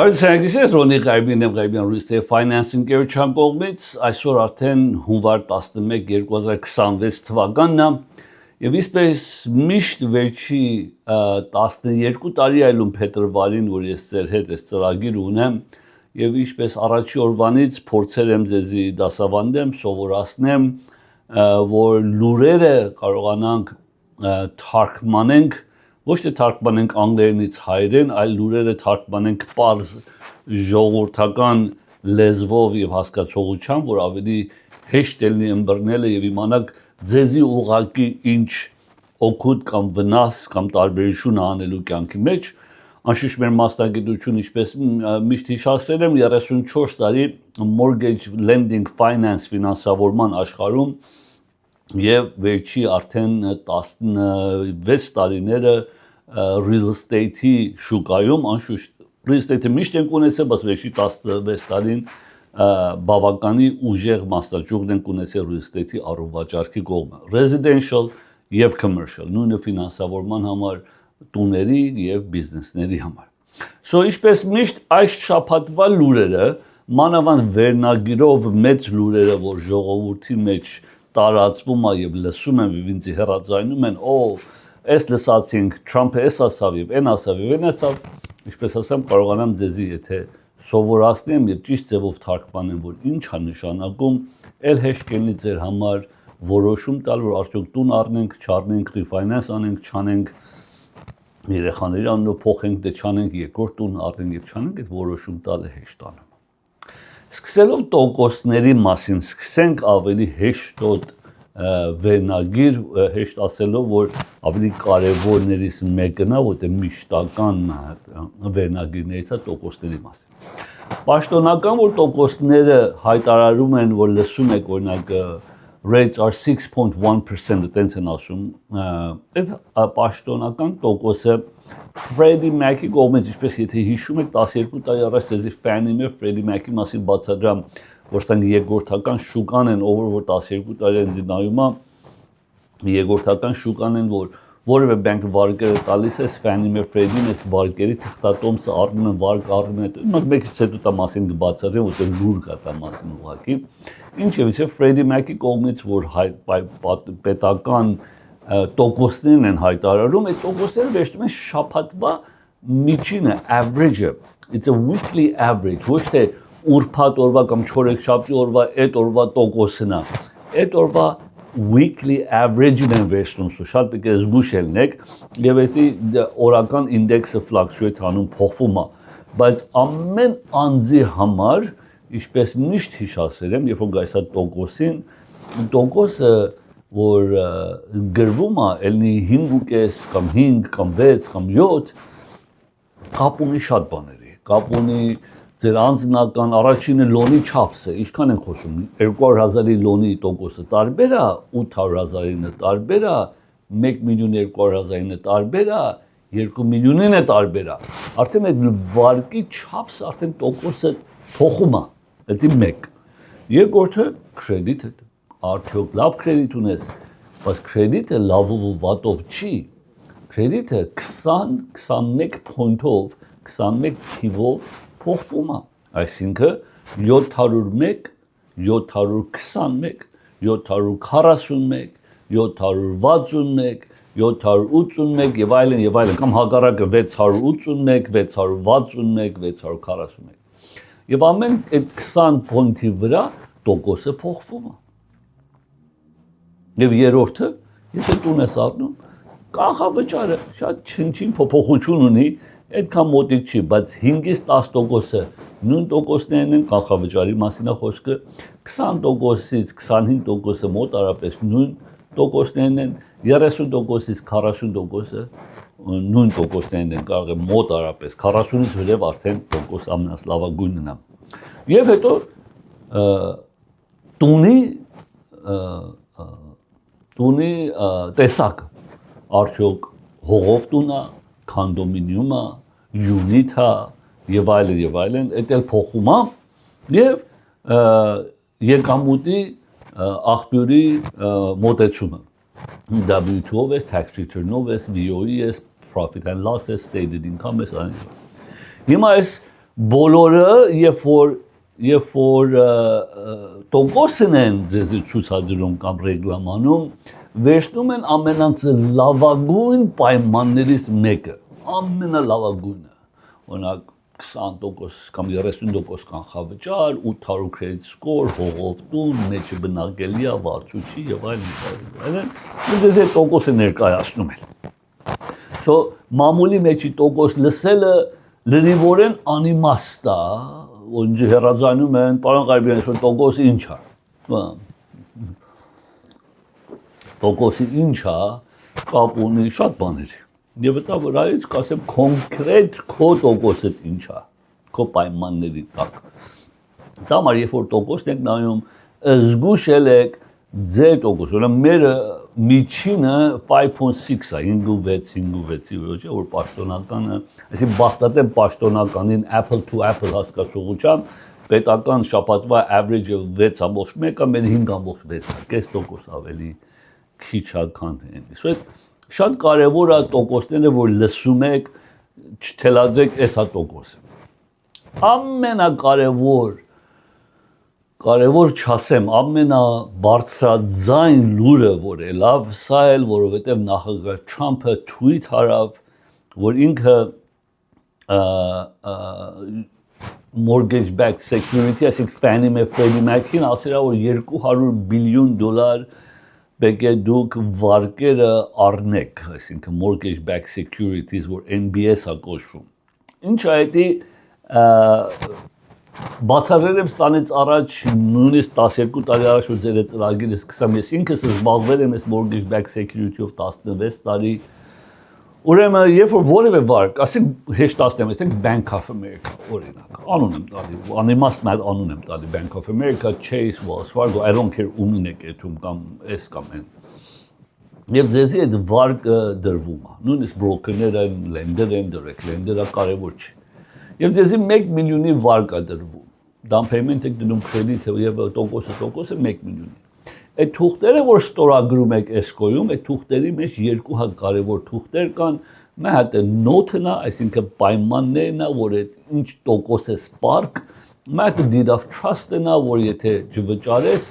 Բարեցակիսես Ռոնի Ղարբին եմ Ղարբյան Real Estate Financing Գերչան կողմից այսօր արդեն հունվար 11 2026 թվականն է եւ իսպես միշտ վերջի 12 տարի այլում փետրվարին որ ես ձեր հետ այս ծրագիր ունեմ եւ ինչպես առաջի օրվանից փորձել եմ ձեզի դասավանդեմ սովորացնեմ որ լուրերը կարողանանք թարգմանենք ոչ թե թարգմանենք անգլերենից հայերեն, այլ լուրերը թարգմանենք պարզ ժողովրդական լեզվով եւ հասկացողությամբ, որ ավելի հեշտ լինի ըմբռնելը եւ իմանաք ձեզի ուղղակի ինչ օգուտ կամ վնաս կամ տարբերություն անելու կյանքի մեջ, անշուշտ մեր մասնագիտությունը ինչպես միշտ հիշեցրել եմ 34 տարի mortgage lending finance ֆինանսավորման աշխարհում եւ վերջի արդեն 16 տարիները real estate-ի շուկայում անշուշտ real estate-ը միշտ ենք ունեցել, բայց վերջի 16 տարին բավականի ուժեղ մասնաճյուղ ենք ունեցել real estate-ի առողջարքի կողմը residential եւ commercial նույնը ֆինանսավորման համար տուների եւ բիզնեսների համար so ինչպես միշտ այս շաբաթվա լուրերը մանավանդ վերնագիրով մեծ լուրերը որ ժողովրդի մեջ տարածվում է եւ լսում եմ եւ ինձ հեռացայնում են այս լսացինք Թրամփը էս ասավ եւ այն ասավ եւ այն ասավ ինչպես ասեմ կարողանամ ձեզի եթե սովորացնեմ եւ ճիշտ ձևով թարգմանեմ որ ինչ է նշանակում ել հեշտ կլինի ձեր համար որոշում տալ որ արդյոք տուն առնենք չառնենք refinance անենք չանենք երեխաների անունով փոխենք դե չանենք երկրորդ տուն առնենք եւ չանենք այդ որոշում տալը հեշտանում Սկսելով տոկոսների մասին, սկսենք ավելի հեշտոտ վերնագիր, հեշտ ասելով, որ ավելի կարևորներից մեկն է, որտեղ միշտական վերնագիրներից է տոկոսների մասին։ Պաշտոնական, որ տոկոսները հայտարարում են, որ լսում եք, օրինակ, rates are 6.1% տենց են ասում, այդ պաշտոնական տոկոսը Freddie Mac-ի կողմից, ինչպես եթե հիշում եք 12 տարի առաջ ձեզի Fannie Mae Freddie Mac-ի մասին բացադրամ, որ ստանք երկրորդական շուկան են, ով որ 12 տարի են նայում, երկրորդական շուկան են, որ որևէ բանկ վարկերը տալիս է Fannie Mae Freddie-ին, այս վարկերի թղթատոմսը առնում են, վարկ առնում են, մեկից հետո դա մասին կբացատրեմ, որտեղ լուր կա դա մասին ուղղակի։ Ինչևէ Freddie Mac-ի կողմից, որ պետական տոկոսներն են հայտարարում, այդ տոկոսները վերջում են շաբաթվա միջինը, average-ը, it's a weekly average, ոչ թե ուրբաթ օրվա կամ չորեքշաբթի օրվա այդ օրվա տոկոսն է, այդ օրվա weekly average-ն են վերջնում, շատ պետք է զգուշ ելնեք, եւ այսի օրական ինդեքսը fluctuate անում փոխվում է, բայց ամեն անձի համար, ինչպես միշտ հիշացել եմ, երբ որ գայս է տոկոսին, տոկոսը որ գրվում է, ելնի 5.5 կամ 5 կամ 6 կամ 7 կապ ունի շատ բաների, կապ ունի ձեր անձնական առաջինը լոնի չափսը, ինչքան են խոսում, 200,000-ի լոնի տոկոսը տարբեր է, 800,000-ինը տարբեր է, 1,200,000-ինը տարբեր է, 2 միլիոնինը տարբեր է, արդեն այդ վարկի չափսը արդեն տոկոսը փոխում է, դա մեկ, երկրորդը կրեդիթը արդյոք լավ կրեդիտ ունես, բայց կրեդիտը լավով ու վատով չի, կրեդիտը 20-21 փոյնթով, 21 թիվով փոխվում է, այսինքն 701, 721, 741, 761, 781 եւ այլն, կամ հակառակը 681, 661, 641 եւ ամեն այդ 20 փոյնթի վրա տոկոսը փոխվում է Եվ երրորդը, եթե տուն ես առնում, կանխավճարը շատ չնչին փոփոխություն ունի, այդքան մոտիկ չի, բայց 5-ից 10%-ը նույն տոկոսներն են, կանխավճարի մասին է խոսքը, 20%-ից 25%-ը մոտ արապես նույն տոկոսներն են, 30%-ից 40%-ը նույն տոկոսներն են կարող է մոտ արապես 40-ից վերև արդեն տոկոս ամենալավագույնն է։ Եվ հետո տունի տեսակ արդյոք հողով տունա, կոնդոմինիումա, յունիթա եւ այլն, դա էլ փոխում է եւ եկամուտի աղբյուրի մոտեցումը։ W2-ով է, tax return-ով է, VOE է, profit and loss է, stated income է, հիմա այս բոլորը երբ որ տոկոսն են ձեզ ցուցադրում կամ ռեգլամանում, վերցնում են ամենալավագույն պայմաններից մեկը, ամենալավագույնը, օրինակ 20% կամ 30% կանխավճար, 800 credit score, հողով տուն, մեջը բնակելի է, վարձուչի եւ այլն, ու դες այդ տոկոսը ներկայացնում են։ So մամուլի մեջի տոկոս լսելը լրիվորեն անիմաստ է, ոնց հերաձայնում են, պարոն Ղարբյան, որ տոկոսը ինչ է։ Տոկոսը ինչ է, կապ ունի շատ բաների։ Եվ դա վրայից կասեմ կոնկրետ քո տոկոսը ինչ է, քո պայմանների տակ։ Դա համար երբ որ տոկոսն եք նայում, զգուշ եք ձեր տոկոս, օրինակ մերը միջինը 5.6 է, 5.6-ի ոչ որ պաշտոնականը, այսինքն բախտատեմ պաշտոնականին apple to apple հասկացողությամբ պետական շաբաթվա average-ը 6.1 է, մեր 5.6 է, կես տոկոս ավելի քիչ է, քան այնպես։ Շատ կարևոր է տոկոսները, որ լսում եք, չթելադրեք էսա տոկոսը։ Կարևոր չասեմ, ամենաբարձրաձայն լուրը, որ ելավ, սա էլ, որովհետև նախագահ Թրամփը tweet արավ, որ ինքը mortgage-backed security, այսինքն Fannie Mae, Freddie Mac-ին ասել է, որ $200 բիլիոն պետք է դուք վարկերը առնեք, այսինքն mortgage-backed securities, որ MBS-ը կոչվում։ Ինչ է դա բացառել եմ ստանից առաջ, նույնիսկ 12 տարի առաջ որ ձեր ծրագիրը սկսեմ, ես ինքս զբաղվել եմ այս mortgage-backed security-ով 16 տարի, ուրեմն երբ որ որևէ վարկ, ասենք հեշտացնեմ, ասենք Bank of America, օրինակ, անուն եմ տալի, անիմաստ մայր անուն եմ տալի, Bank of America, Chase, Wells Fargo, I don't care ումին եք եթում կամ էս կամ են։ Եվ ձեզի այդ վարկը դրվում է, նույնիսկ բրոքերները են, լենդեր են, direct lender-ը կարևոր չի։ Եվ ձեզի 1 միլիոնի վարկ է դրվում, down payment եք դնում credit եւ տոկոսը 1 միլիոնի։ Այդ թուղթերը, որ ստորագրում եք էսկոյում, այդ թուղթերի մեջ երկու հատ կարևոր թուղթեր կան, մի հատը նոթն է, այսինքն պայմաններն է, որ այդ ինչ տոկոս է սպարկ, մի հատը deed of trust-ն է, որ եթե չվճարես,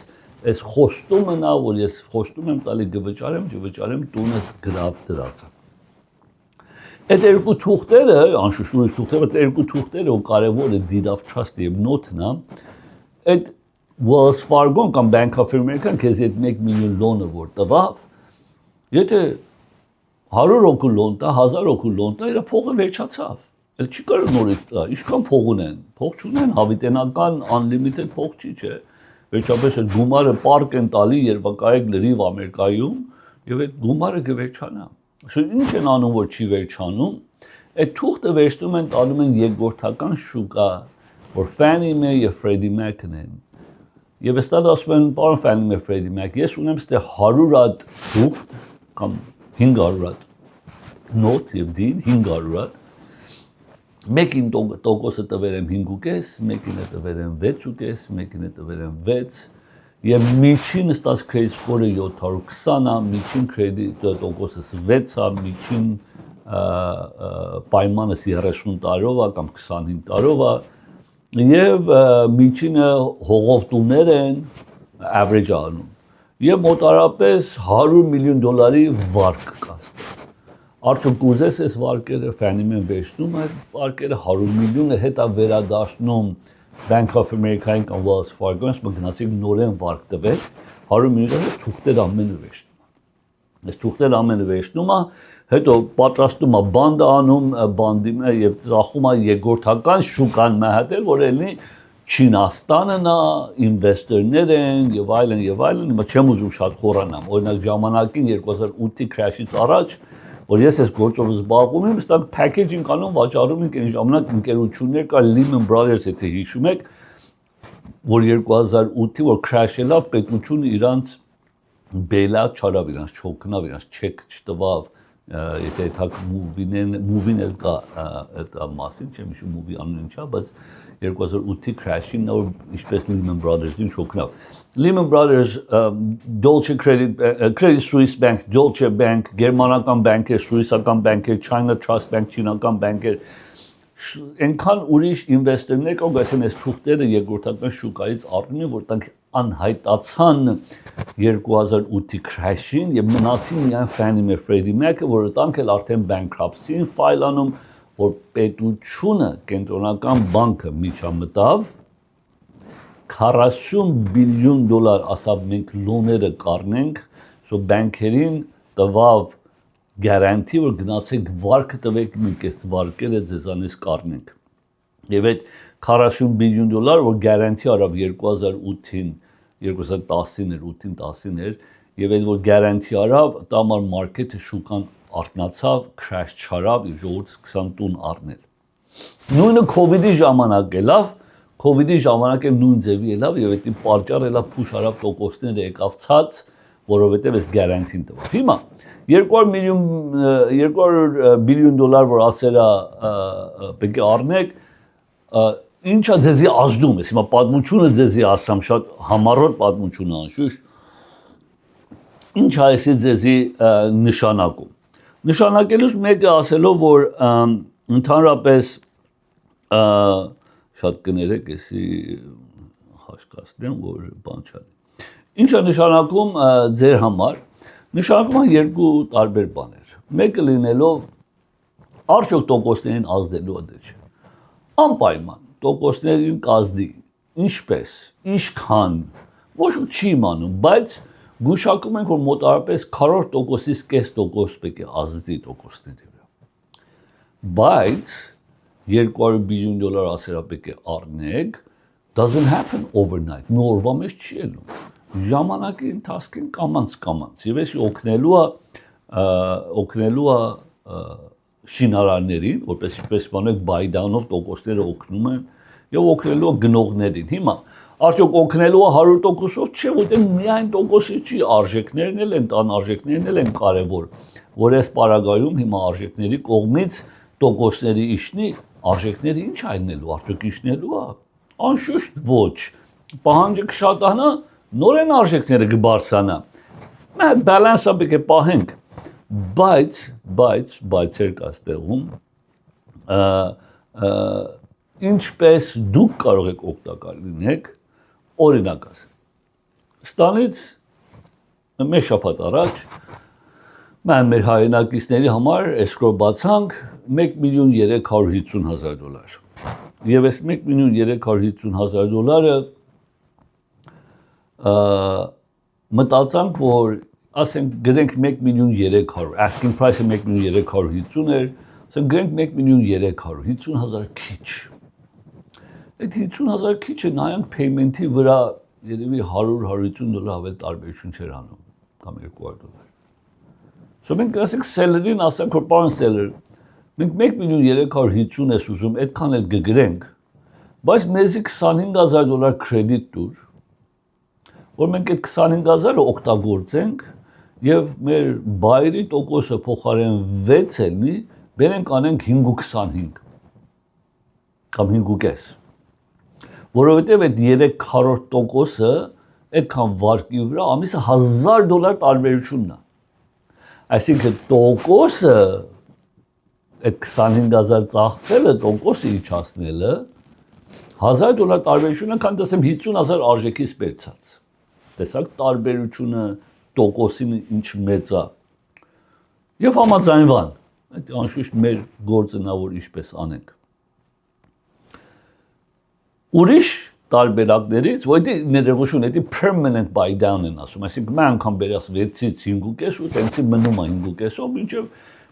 այս խոստումն է, որ ես խոստում եմ տալի չվճարեմ տունս գրավ դրածը։ Այդ երկու թուղթերը, անշուշտ ուրիշ թուղթերը, բայց երկու թուղթերը ու կարևորը deed of trust-ը եւ նոթն է, այդ Wells Fargo կամ Bank of America քեզ այդ 1 միլիոն լոնը որ տվավ, եթե 100 հոգու լոն տա, 1000 հոգու լոն տա, իր փողը վերջացավ։ Էլ չի կարող նորից տա, ինչքան փող ունեն, փող չունեն, հավիտենական unlimited փող չի, չէ։ Վերջապես այդ գումարը պարկ են տալի, երբ կայեք լրիվ Ամերիկայում, եւ այդ գումարը կվերջանա։ Ինչ են անում, որ չի վերջանում, այդ թուղթը վերցնում են, տանում են երկրորդական շուկա, որ Fannie Mae եւ Freddie Mac-ն են։ Եվ այստեղ ասում են, պարոն Fannie Mae, Freddie Mac, ես ունեմ ստեղ 100 հատ թուղթ կամ 500 հատ նոթ եւ դին 500 հատ։ Մեկին տոկոսը տվել եմ 5.5, մեկին է տվել եմ 6.5, մեկին է տվել եմ 6 եւ միջին ստաց credit score-ը 720 է, միջին credit տոկոսը 6 է, միջին պայմանը 30 տարով է կամ 25 տարով է եւ միջինը հողով տուներ են average անում եւ մոտարապես $100 միլիոն վարկ կա ստեղ։ Արդյոք կուզես այս վարկերը Fannie Mae վերցնում այդ վարկերը 100 միլիոնը հետա վերադառնում Bank of America-ին կամ Wells Fargo-ին, գնացիք նորեն վարկ տվեք, 100 միլիոնը թուղթեր ամենը վերցնում։ Այս թուղթեր ամենը վերցնում է, հետո պատրաստում է բանդ անում, բանդի եւ ծախում է երկրորդական շուկան մահատել, որ ելնի Չինաստանն է, ինվեստորներ են եւ այլն, հիմա չեմ ուզում շատ խորանամ։ Օրինակ ժամանակին 2008-ի crash-ից առաջ, որ ես այս գործով զբաղվում եմ, ստակ packaging անում վաճառում ենք այն ժամանակ ընկերություններ կար Lehman Brothers, եթե հիշում եք, որ 2008-ի որ crash-ելա, պետությունը իրանց բելա չարավ, իրանց չօգնավ, իրանց չեք չտվավ, եթե այդ մուվին էլ կա այդ մասին, չեմ հիշում մուվի անունը ինչա, բայց 2008-ի crash-ին նա ինչպես Lehman Brothers-ին չօգնավ։ Lehman Brothers, Deutsche Credit Suisse Bank, Deutsche Bank, գերմանական բանկեր, սուիսական բանկեր, China Trust Bank, չինական բանկեր, այնքան ուրիշ ինվեստորներ կան, ասեն այս թուղթերը երկրորդական շուկայից առնում են, որ տանք անհայտացան 2008-ի crash-ին եւ մնացին միայն Fannie Mae, Freddie Mac-ը, որը տանք էլ արդեն bankruptcy-ին ֆայլ անում, որ պետությունը, կենտրոնական բանկը միջամտավ 40 բիլիոն դոլար, ասավ մենք լոները կառնենք, so բանկերին տվավ գարանտի, որ գնացեք վարկը տվեք, մենք այս վարկերը ձեզանից կառնենք։ Եվ այդ 40 բիլիոն դոլար, որ գարանտի արավ 2008-ին, 2010-ին էր, 8-ին 10-ին էր, եւ այդ որ գարանտի արավ, դա համար մարքեթը շուկան արտնացավ, crash չարավ, եւ ժողովուրդը սկսան տուն առնել։ Նույնը COVID-ի ժամանակ ելավ, COVID-ի ժամանակ էլ նույն ձևի ելավ եւ այդ պատճառ ելավ փուշ արավ տոկոսները եկավ ցած, որովհետեւ այս գարանտին տվավ։ Հիմա 200 բիլիոն դոլար որ ասելա պետք է առնեք, ինչա ձեզի ազդում է։ Հիմա պատմությունը ձեզի ասամ շատ համառոտ պատմություն անշուշտ։ Ինչա էսի ձեզի նշանակում։ Նշանակելուց մեկը ասելով որ ընդհանրապես շատ կներեք էսի հաշկացնեմ որ բան չանի։ Ինչա նշանակում ձեր համար։ Նշանակում է երկու տարբեր բաներ։ Մեկը լինելով արդյոք տոկոսներին ազդելու է դե չէ։ Անպայման տոկոսներին կազդի, ինչպես, ինչքան, ոչ ու չի իմանում, բայց գուշակում ենք, որ մոտարապես 40%-ից կես տոկոս պետք է ազդի տոկոսների վրա։ Բայց 200 բիլիոն դոլար ասելա պետք է առնեք, doesn't happen overnight, մի օրվա մեջ չի ելնում։ Ժամանակի ընթացքին կամանց, եւ էսի օգնելու է շինարարներին, որպես ինչպես բանեք buy down-ով տոկոսները օգնում են եւ օգնելու է գնողներին։ Հիմա արդյոք օգնելու է 100%-ով չէ, որտեղ միայն տոկոսի չի, արժեքներն էլ են, տանարժեքներն էլ են կարեւոր, որ այս պարագայում հիմա արժեքների կողմից տոկոսների իշնի, արժեքները ինչ այնելու, արդյոք իշնելու է։ Անշուշտ ոչ։ Պահանջը կշատանա, նորեն արժեքները կբարձրանա։ Մենք բալանսը պետք է պահենք, բայց կա ստեղում ինչպես դուք կարող եք օգտակար լինեք, օրինակ ասեմ։ Ստանից մեկ շաբաթ առաջ մեր հայրենակիցների համար escrow բացանք 1,350,000 դոլար։ Եվ այս 1,350,000 դոլարը մտածանք, որ ասենք գրենք 1,300,000, asking price-ը 1,350,000 էր, ասենք գրենք 1,350,000 քիչ։ Այդ 50,000 քիչը նայենք payment-ի վրա երևի 100-150 դոլար ավել տարբերություն չէր անում, կամ 200 դոլար։ So մենք ասենք seller-ին ասենք, որ պարոն seller, մենք 1,350,000 ես ուզում, այդքան էլ կգրենք, բայց մեզի 25,000 դոլար credit տուր, որ մենք այդ 25,000-ը օգտագործենք եւ մեր բայրի տոկոսը փոխարեն 6 ելնի, բերենք անենք 5.25 կամ 5.5, որովհետեւ այդ 3/4%-ը այդքան վարկի վրա ամիսը 1,000 դոլար տարբերությունն է։ Այսինքն տոկոսը այդ 25,000 ծախսելը, տոկոսը իջացնելը 1,000 դոլար տարբերությունը, քան դասեմ 50,000 արժեքից բերցած։ Տեսակ տարբերությունը տոկոսին ինչ մեծ է։ Եվ համաձայնվան, այդ անշուշտ մեր գործը նա որ ինչպես անենք։ Ուրիշ տարբերակներից, որ դա ներողություն, դա permanent buy down են ասում, այսինքն մի անգամ բերես 6-ից 5.5 ու տենցի մնում է 5.5-ով, մինչև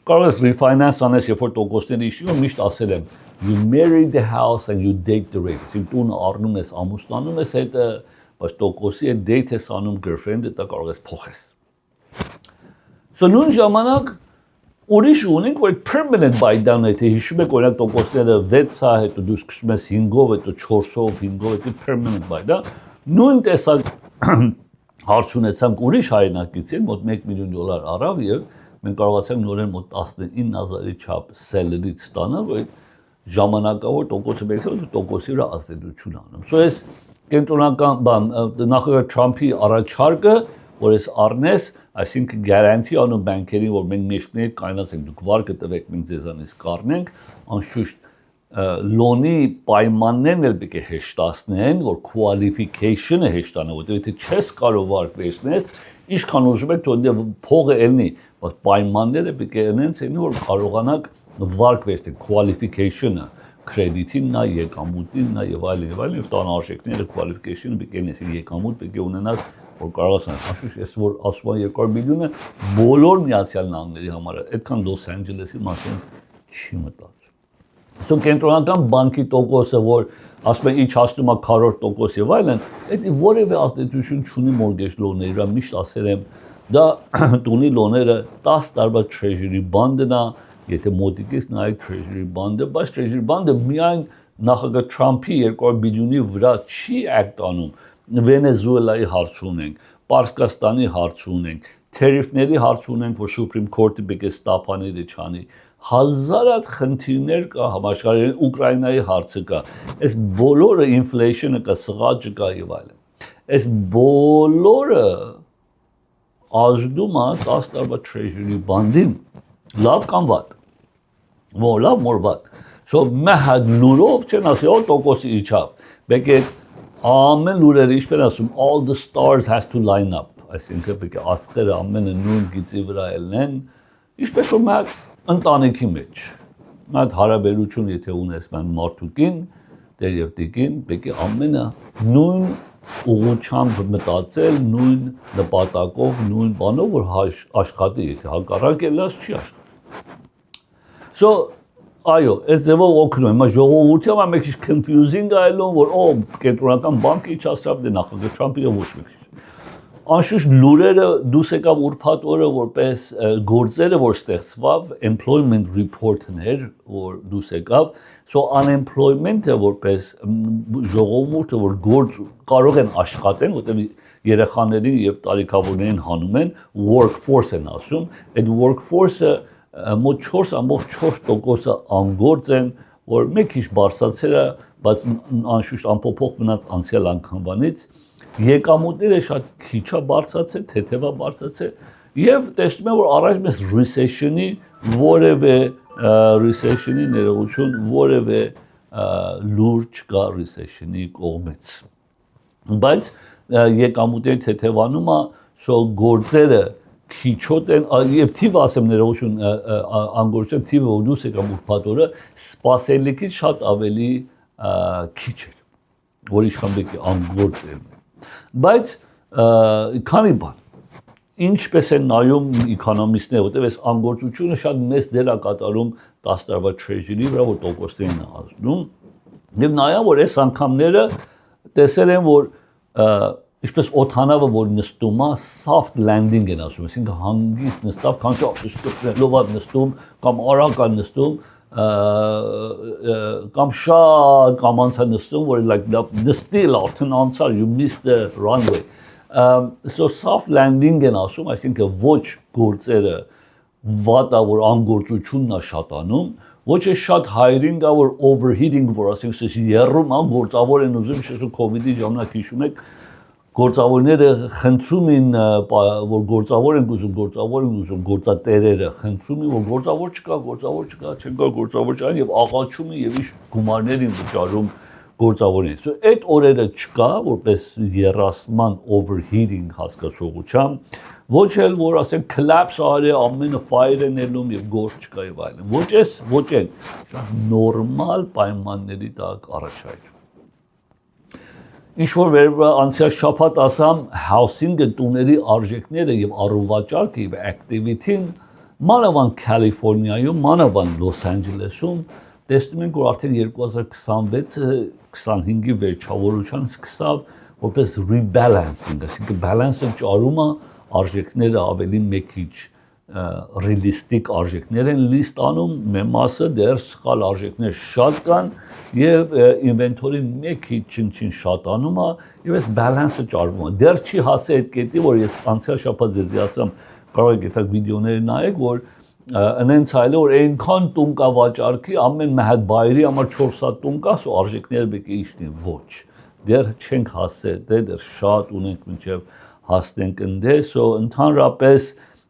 կարող ես refinance անես, երբ որ տոկոսները իշտի, միշտ ասել եմ, you marry the house and you date the rate, այսինքն տունը առնում ես, ամուսնանում ես հետը, բայց տոկոսի այդ date ես անում girlfriend-ը, դա կարող ես փոխես։ So նույն ժամանակ ուրիշ ունենք, որ permanent buy-down է, թե հիշում եք օրինակ տոկոսները 6-ը, հետո դու սկսում ես 5-ով, հետո 4-ով, 5-ով, հետո permanent buy-down, նույն տեսակ հարց ունեցանք ուրիշ հայրենակիցին, մոտ $1 միլիոն առավ եւ մենք կարողացանք նորեն մոտ 19,000-ի չափ սելերից ստանալ, որ ժամանակավոր տոկոսը բերեցին, տոկոսի վրա ազդեցություն անում։ So այս կենտրոնական բան նախագահ Թրամփի առաջարկը, որ ես առնես, այսինքն գարանտի անում բանկերին, որ մենք մեջքներ կայնացենք, դուք վարկը տվեք, մենք ձեզանից կառնենք, անշուշտ լոնի պայմաններն էլ պետք է հեշտացնեն, որ qualification-ը հեշտանա, որտեղ եթե չես կարող վարկ վերցնես, ինչքան ուզում եք, թող փողը ելնի, բայց պայմանները պետք է այնց լինի, որ կարողանաք վարկ վերցնել, qualification-ը, credit-ին նա, եկամուտին նա եւ այլն, եւ տան արժեքները qualification-ը պետք է լինի, եկամուտ պետք է ունենաս, որ կարողաս անշուշտ ես որ ասում եմ 200 միլիոնը բոլոր Միացյալ Նահանգների համար, այդքան Լոս Անջելեսի մասին չի մտածում։ So կենտրոնական բանկի տոկոսը, որ ասում են ինչ հասնում է 100% եւ այլն, դա որևէ ազդեցություն չունի mortgage loan-ների վրա, միշտ ասել եմ, դա տունի լոները 10 տարվա treasury bond-ն է, եթե մոտիկից նայեք treasury bond-ը, բայց treasury bond-ը միայն նախագահ Թրամփի 200 բիլիոնի վրա չի act անում, Վենեսուելայի հարց ունենք, Պարսկաստանի հարց ունենք, թերիֆների հարց ունենք, որ Supreme Court-ը պետք է ստապաների չանի, հազարատ խնդիրներ կա, համաշխարհային Ուկրաինայի հարցը կա, այս բոլորը inflation-ը կա, սղաճը կա եւ այլն։ Այս բոլորը ազդում է 10 տարվա treasury bond-ին, լավ կամ վատ, որ լավ, որ վատ։ So մեհად լուրով չեն ասի, օ տոկոսի իջավ, պետք է ամեն լուրերը ինչպես ասում, all the stars has to line up, այսինքն պետք է աստղերը ամենը նույն գիծի վրա ելնեն, ինչպես որ մեկ ընտանիքի մեջ, մեկ հարաբերություն եթե ունես ման մարդուկին, տեր եւ տիկին, պետք է ամենը նույն ուղղությամբ մտածել, նույն նպատակով, նույն բանով, որ աշխատի, եթե հակառակ ելած չի աշխատի։ So այո, այս ձևով օգնում եմ, ժողովրդի համար մեկ քիչ confusing է ելնում, որ կենտրոնական բանկը իջացավ, դե նախագահ Թրամփը եւ ոչ մեկ։ Անշուշտ լուրերը դուս եկավ ուրբաթ օրը որպես գործերը, որ ստեղծվավ, employment report-ներ, որ դուս եկավ, so unemployment-ը որպես ժողովուրդը, որ գործ կարող են աշխատեն, որտեղ երեխաներին եւ տարիքավորներին հանում են, workforce են ասում, այդ workforce-ը մոտ 4.4%-ը անգործ են, որ մեկ քիչ բարձրացել է, բայց անշուշտ անփոփոխ մնաց անցյալ անգամվանից, եկամուտները շատ քիչ է բարձրացել, թեթև է բարձրացել, եւ տեսնում եմ, որ առաջ մեզ recession-ի ներողություն, որևէ լուր չկա recession-ի կողմից։ Բայց եկամուտների թեթևանումը, so գործերը քիչոտ են, եւ թիվը ասեմ ներողություն, անգորժեն թիվը որ դուս եկամ ուրբաթ օրը, սպասելիքից շատ ավելի քիչ էր, որ իշխան պետք է անգործ էր։ Բայց քանի բան, ինչպես են նայում էկոնոմիստները, որտեղ այս անգործությունը շատ մեծ դեր է կատարում 10 տարվա treasury-ի վրա, որ տոկոսներին է ազդում, եւ նայեմ, որ այս անգամները տեսել են, որ ինչպես օթանավը, որ նստում է, soft landing են ասում, այսինքն հանգիստ նստավ, քան շփշփելով է նստում, կամ արագ է նստում, կամ շատ կամանց է նստում, որ like նստել արդեն անցար, you missed the runway, so soft landing են ասում, այսինքն ոչ գործերը վատա, որ անգործությունն է շատանում, ոչ է շատ hiring-ը, որ overheating, որ ասենք երրում է, գործավոր են ուզում, շեշու COVID-ի ժամանակ հիշում եք, գործավորները խնդրում են, որ գործավոր են ուզում, գործատերերը խնդրում են, որ գործավոր չկա, չեն գա գործավոր չկան եւ աղաչում են եւ իշ գումարներ են վճարում գործավորին։ So այդ օրերը չկա, որպես երրասման overheating հասկացողությամբ, ոչ էլ որ ասենք collapse արի ամենը fire են ելնում եւ գործ չկա եւ այլն։ Ոչ են, շատ նորմալ պայմանների տակ առաջայր։ Ինչ որ անցյալ շաբաթ ասամ, housing-ը տուների արժեքները եւ առուվաճառքը եւ activity-ն մանավանդ Կալիֆոռնիայում, մանավանդ Լոս Անջելեսում տեսնում ենք, որ արդեն 2026-25-ի վերջավորության սկսավ որպես rebalancing, այսինքն balance-ը ճարումը արժեքները ավելի մեկ քիչ ռիլիստիկ արժեքներ են լիստ անում, մեր մասը դեռ սխալ արժեքներ շատ կան եւ ինվենտորի մեկ քիչ շատանում է եւ այս բալանսը ճարվում է։ Դեռ չի հասել այդ կետի, որ ես անցյալ շաբաթ ձեզի ասեմ, կարող եք այդ վիդեոները նայեք, որ անենց այլ որ այնքան տուն կա վաճառքի, ամեն մի հատ բայրի համար 4 հատ տուն կա, սո արժեքները պետք է իշտին, ոչ։ Դեռ չենք հասել, դեռ շատ ունենք մինչև հասնենք ընդե, սո ընդհանրապես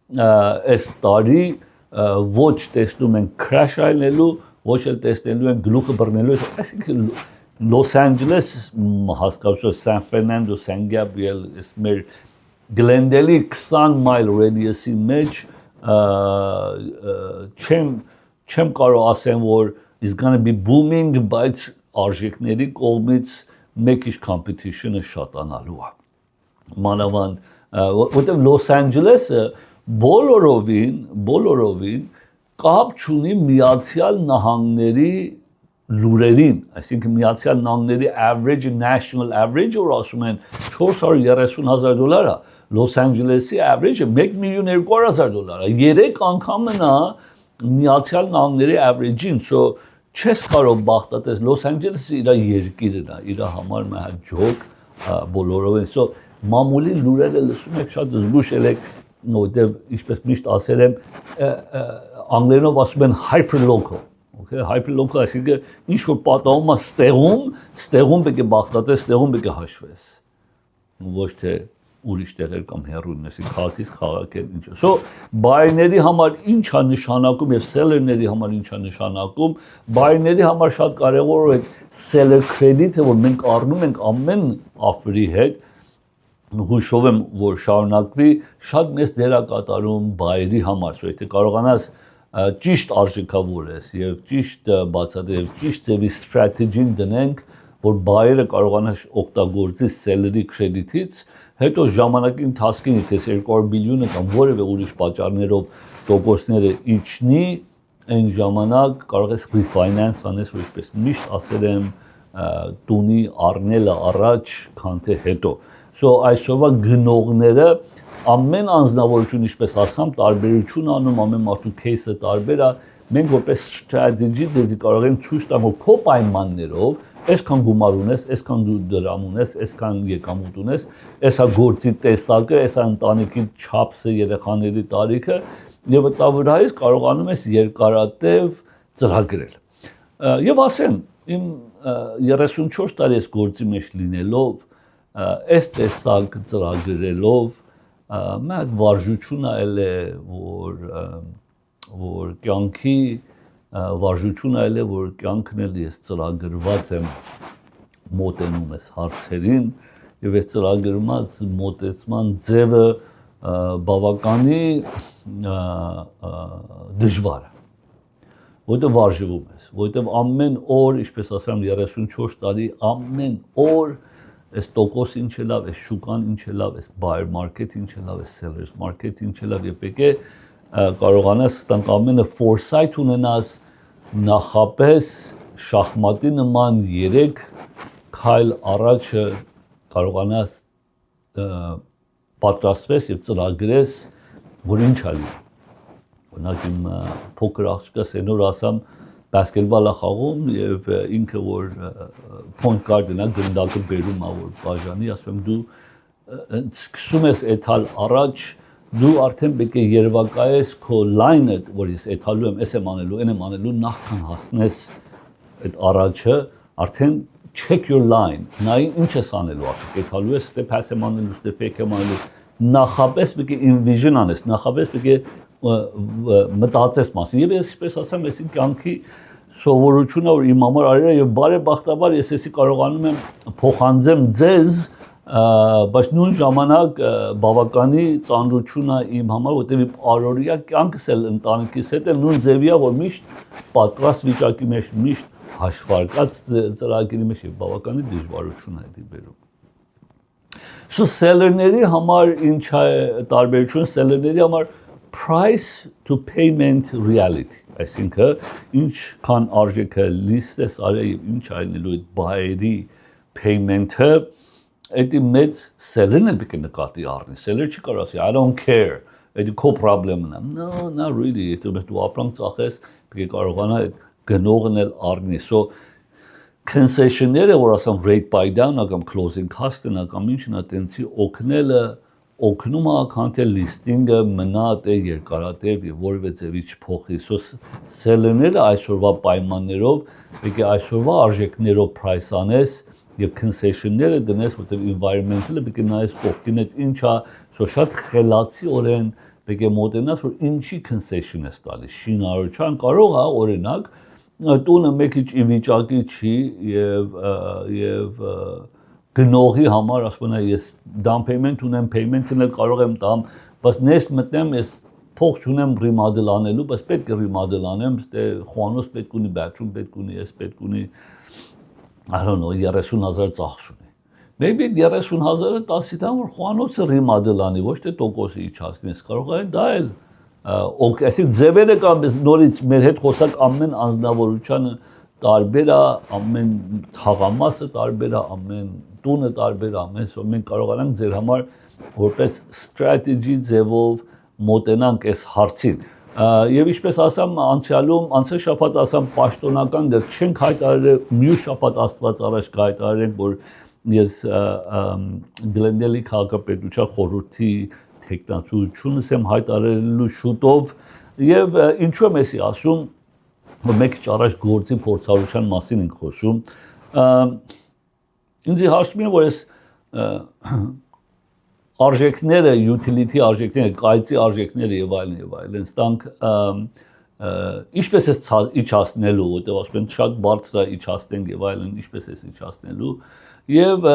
այս տարի ոչ տեսնում ենք crash այլնելու, ոչ էլ տեսնելու ենք գլուխը բռնելու, այսինքն Los Angeles, հասկացու San Fernando, San Gabriel, այս մեր Glendale-ի 20 mile radius-ի մեջ չեմ կարող ասեմ, որ is gonna be booming, բայց արժեքների կողմից մեկ ինչ competition-ը շատանալու է։ Մանավանդ, որտեղ Los Angeles-ը բոլորովին կապ չունի Միացյալ Նահանգների լուրերին, այսինքն Միացյալ Նահանգների average, national average, որ ասում են $430,000 է, Los Angeles-ի average-ը $1,200,000 է, 3 անգամն է Միացյալ Նահանգների average-ին, so չես կարող բախտատես, Los Angeles-ը իր երկիրն է, իր համար մի հատ ջոկ բոլորովին, so մամուլի լուրերը լսում եք շատ զգուշ եք, որտեղ ինչպես միշտ ասել եմ, անգլերենով ասում են hyperlocal, okay, hyperlocal, այսինքն ինչ որ պատահում է ստեղում պետք է բախտատես, ստեղում պետք է հաշվես, ոչ թե ուրիշ տեղեր կամ հեռուն, այսինքն քաղաքից քաղաք է ինչ։ So բայերների համար ինչ է նշանակում եւ սելերների համար ինչ է նշանակում, բայերների համար շատ կարեւոր է seller credit-ը, որ մենք առնում ենք ամեն offer-ի հետ, հույսով եմ, որ շարունակվի, շատ մեծ դեր է կատարում բայերի համար, so եթե կարողանաս ճիշտ արժեքավոր ես եւ ճիշտ բացատրել, ճիշտ ձևի strategy-ն դնենք, որ բայերը կարողանա օգտագործի seller-ի credit-ից, հետո ժամանակի ընթացքին եթե 200 միլիոնը կամ որևէ ուրիշ պատճառներով տոկոսները իջնի, այն ժամանակ կարող ես refinance անես, որ ինչպես միշտ ասել եմ, տունի առնելը առաջ, քան թե հետո։ So այսօրվա գնողները ամեն անձնավորություն, ինչպես ասամ, տարբերություն անում, ամեն մարդու case-ը տարբեր է, մենք որպես strategy ձեզի կարող ենք ցույց տալ, որ քո պայմաններով այսքան գումար ունես, այսքան դու դրամ ունես, այսքան եկամուտ ունես, այսա գործի տեսակը, այսա ընտանիքի չափսը, երեխաների տարիքը եւ վտա վրայից կարողանում ես երկարատև ծրագրել։ Եվ ասեմ, իմ 34 տարի ես գործի մեջ լինելով, այս տեսակ ծրագրելով, մի հատ վարժություն այլ է, որ կյանքի վարժություն այլ է, որ կյանքն էլ ես ծրագրված եմ մոտենում ես հարցերին եւ այս ծրագրված մոտեցման ձևը բավականի դժվար է, որտեղ վարժվում ես, որտեղ ամեն օր, ինչպես ասեմ 34 տարի, ամեն օր այս տոկոս ինչ է լավ, այս շուկան ինչ է լավ, այս buyer market ինչ է լավ, այս sellers market ինչ է լավ, եւ պետք է կարողանաս տանք ամենը foresight ունենաս նախապես շախմատի նման 3 քայլ առաջը կարողանաս պատրաստվես եւ ծրագրես, որ ինչ ալի։ Օրինակ իմ փոքր աղջկաս այնօր ասամ բասկետբալ է խաղում եւ ինքը որ point guard-ն է գնդակը բերում է որ բաժանի, ասում եմ դու սկսում ես էթալ առաջ, դու արդեն պետք է երևակայես քո line-ը, որ ես էթալու եմ, էս եմ անելու, այն եմ անելու, նախքան հասնես այդ առաջը, արդեն check your line, նայ ինչ ես անելու, արդեն էթալու ես, step pass եմ անելու, step fake եմ անելու, նախապես պետք է envision անես, նախապես պետք է մտածես մասին, եւ ես ինչպես ասեմ, ես իմ կյանքի սովորությունը որ իմ համար արել եւ բարեբախտաբար ես էսի կարողանում եմ փոխանցեմ ձեզ, բայց նույն ժամանակ բավականի ծանրություն է իմ համար, որտեղ առօրյա կյանքս էլ ընտանիքիս հետ էլ նույն ձևի է, որ միշտ պատրաստ վիճակի մեջ, միշտ հաշվարկած ծրագրի մեջ եւ բավականի դժվարություն է դի բերում։ Սո սելերների համար ինչ է տարբերությունը, սելերների համար price to payment reality, այսինքն ինչքան արժեքը լիստ ես արել եւ ինչ այնելու այդ բայերի payment-ը, այդ մեծ seller-ն էլ պետք է նկատի առնի, seller չի կարող ասի I don't care, այդ քո պրոբլեմն է։ No, not really, եթե դու ապրանք ծախես, պետք է կարողանա այդ գնողն էլ առնի։ So concession-ները, որ ասեմ rate buy down-ը կամ closing cost-ը կամ ինչն է տենցի օգնում է քան թե listing-ը մնա դե երկարատև եւ որևէ ձևի չփոխի։ So seller-ները այսօրվա պայմաններով պետք է այսօրվա արժեքներով price անես եւ concession-ները դնես, որտեղ environmental-ը պետք է նայես կողքին այդ ինչա, so շատ խելացիորեն պետք է մոտենաս, որ ինչի concession ես տալիս։ Շինարարության կարող է օրինակ տունը մեկ քիչ ի վիճակի չի եւ գնողի համար ասում եմ ես down payment ունեմ, payment-ն էլ կարող եմ տամ, բայց ներս մտնեմ ես փող չունեմ remodel անելու, բայց պետք է remodel անեմ, դե խոհանոց պետք ունի, bathroom պետք ունի, ես պետք ունի I don't know 30,000 ծախս ունի։ Maybe 30,000-ը 10-ի տան որ խոհանոցը remodel անի, ոչ թե տոկոսի իջացնես, կարող է դա էլ այսինքն ձևերը կամ նորից մեր հետ խոսակ ամեն անձնավորությունը տարբեր է, ամեն թաղամասը տարբեր է, ամեն տունը տարբեր է, ամեն սո մենք կարողանանք ձեր համար որպես strategy ձևով մոտենանք այս հարցին։ Եվ ինչպես ասամ անցյալ շաբաթ ասամ պաշտոնական դեռ չենք հայտարարել, մյուս շաբաթ Աստված առաջ կհայտարարենք, որ ես Գլենդելի քաղաքապետության խորհրդի տեխնացությունս եմ հայտարարելու շուտով եւ ինչու եմ էսի ասում, որ մեկ քիչ առաջ գործի փորձառության մասին ենք խոսում։ Ինձ հաշվում է, որ ես արժեքները, utility արժեքները, կայծի արժեքները եւ այլն, ստանք ինչպես է իջացնելու, որտեղ ասում են շատ բարձր է իջացնենք եւ այլն, ինչպես է իջացնելու եւ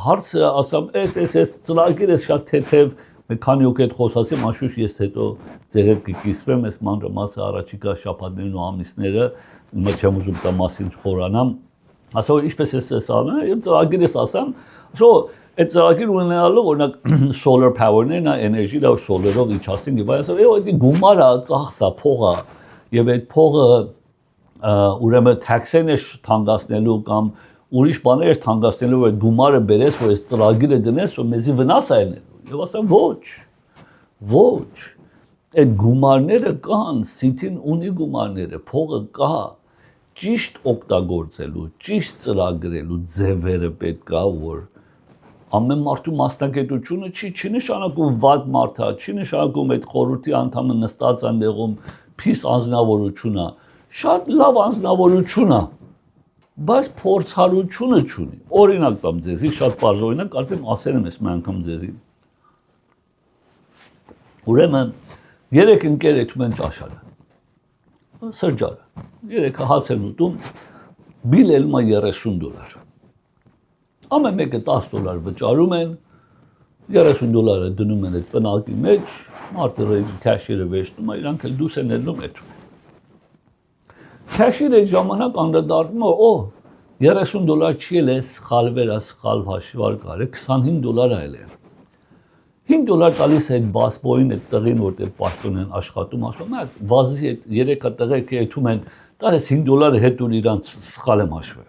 հարցը ասամ, այս ծրագիրը շատ թեթև մի քանի օգետ խոսացի, մաշուշ ես հետո ձեր հետ կկիսվեմ, այս մանրամասը առաջիկա շաբաթներն ու ամիսները, հիմա չեմ ուզում դա մասին խորանամ, ասա որ ինչպես է անում եւ ծրագիրս ասամ, ասո այդ ծրագիր ունենալով օրինակ solar power-ն է, էներգիա ու solar-ով իջացնենք եւ այսօր այդ գումարը ծախսա, փողը եւ այդ փողը ուրեմն tax-ն է թանկացնելու կամ ուրիշ բաներ թանկացնելու այդ գումարը բերես, որ այս ծրագիրը դնես, որ մեզի վնաս է ելնելու։ Եվ ասեմ ոչ, այդ գումարները կան, City-ն ունի գումարները, փողը կա, ճիշտ օգտագործելու, ճիշտ ծրագրելու ձևերը պետք է, որ ամեն մարդու մասնագիտությունը չի նշանակում վատ մարդ է, չի նշանակում այդ խորհրդի անդամը նստած այնտեղում փիս անձնավորություն է, շատ լավ անձնավորություն է, բայց փորձառությունը չունի։ Օրինակ տամ ձեզի, շատ բարձ օրինակ, կարծեմ ասել եմ ես մի անգամ ձեզի։ Ուրեմն երեք ընկեր եթում են ճաշարը, սրճարը, երեքը հաց են ուտում, բիլ ելում է $30։ Ամեն մեկը $10 վճարում են, $30 դնում են այդ պնակի մեջ, մարդը քաշերը վերջնում է, իրանք էլ դուս են ելնում էթում։ Քաշերը այդ ժամանակ անդրադառնում է, $30 չի էլ է սխալվեր, սխալ հաշվար կարը, $25 էլ է։ $5 տալիս է այդ բասբոյին, այդ տղին, որտեղ պաշտոն են աշխատում, ասում են, վազի այդ երեքա տղեկ եթում են, տարես $5 հետ ու իրանց սխալ եմ հաշվել։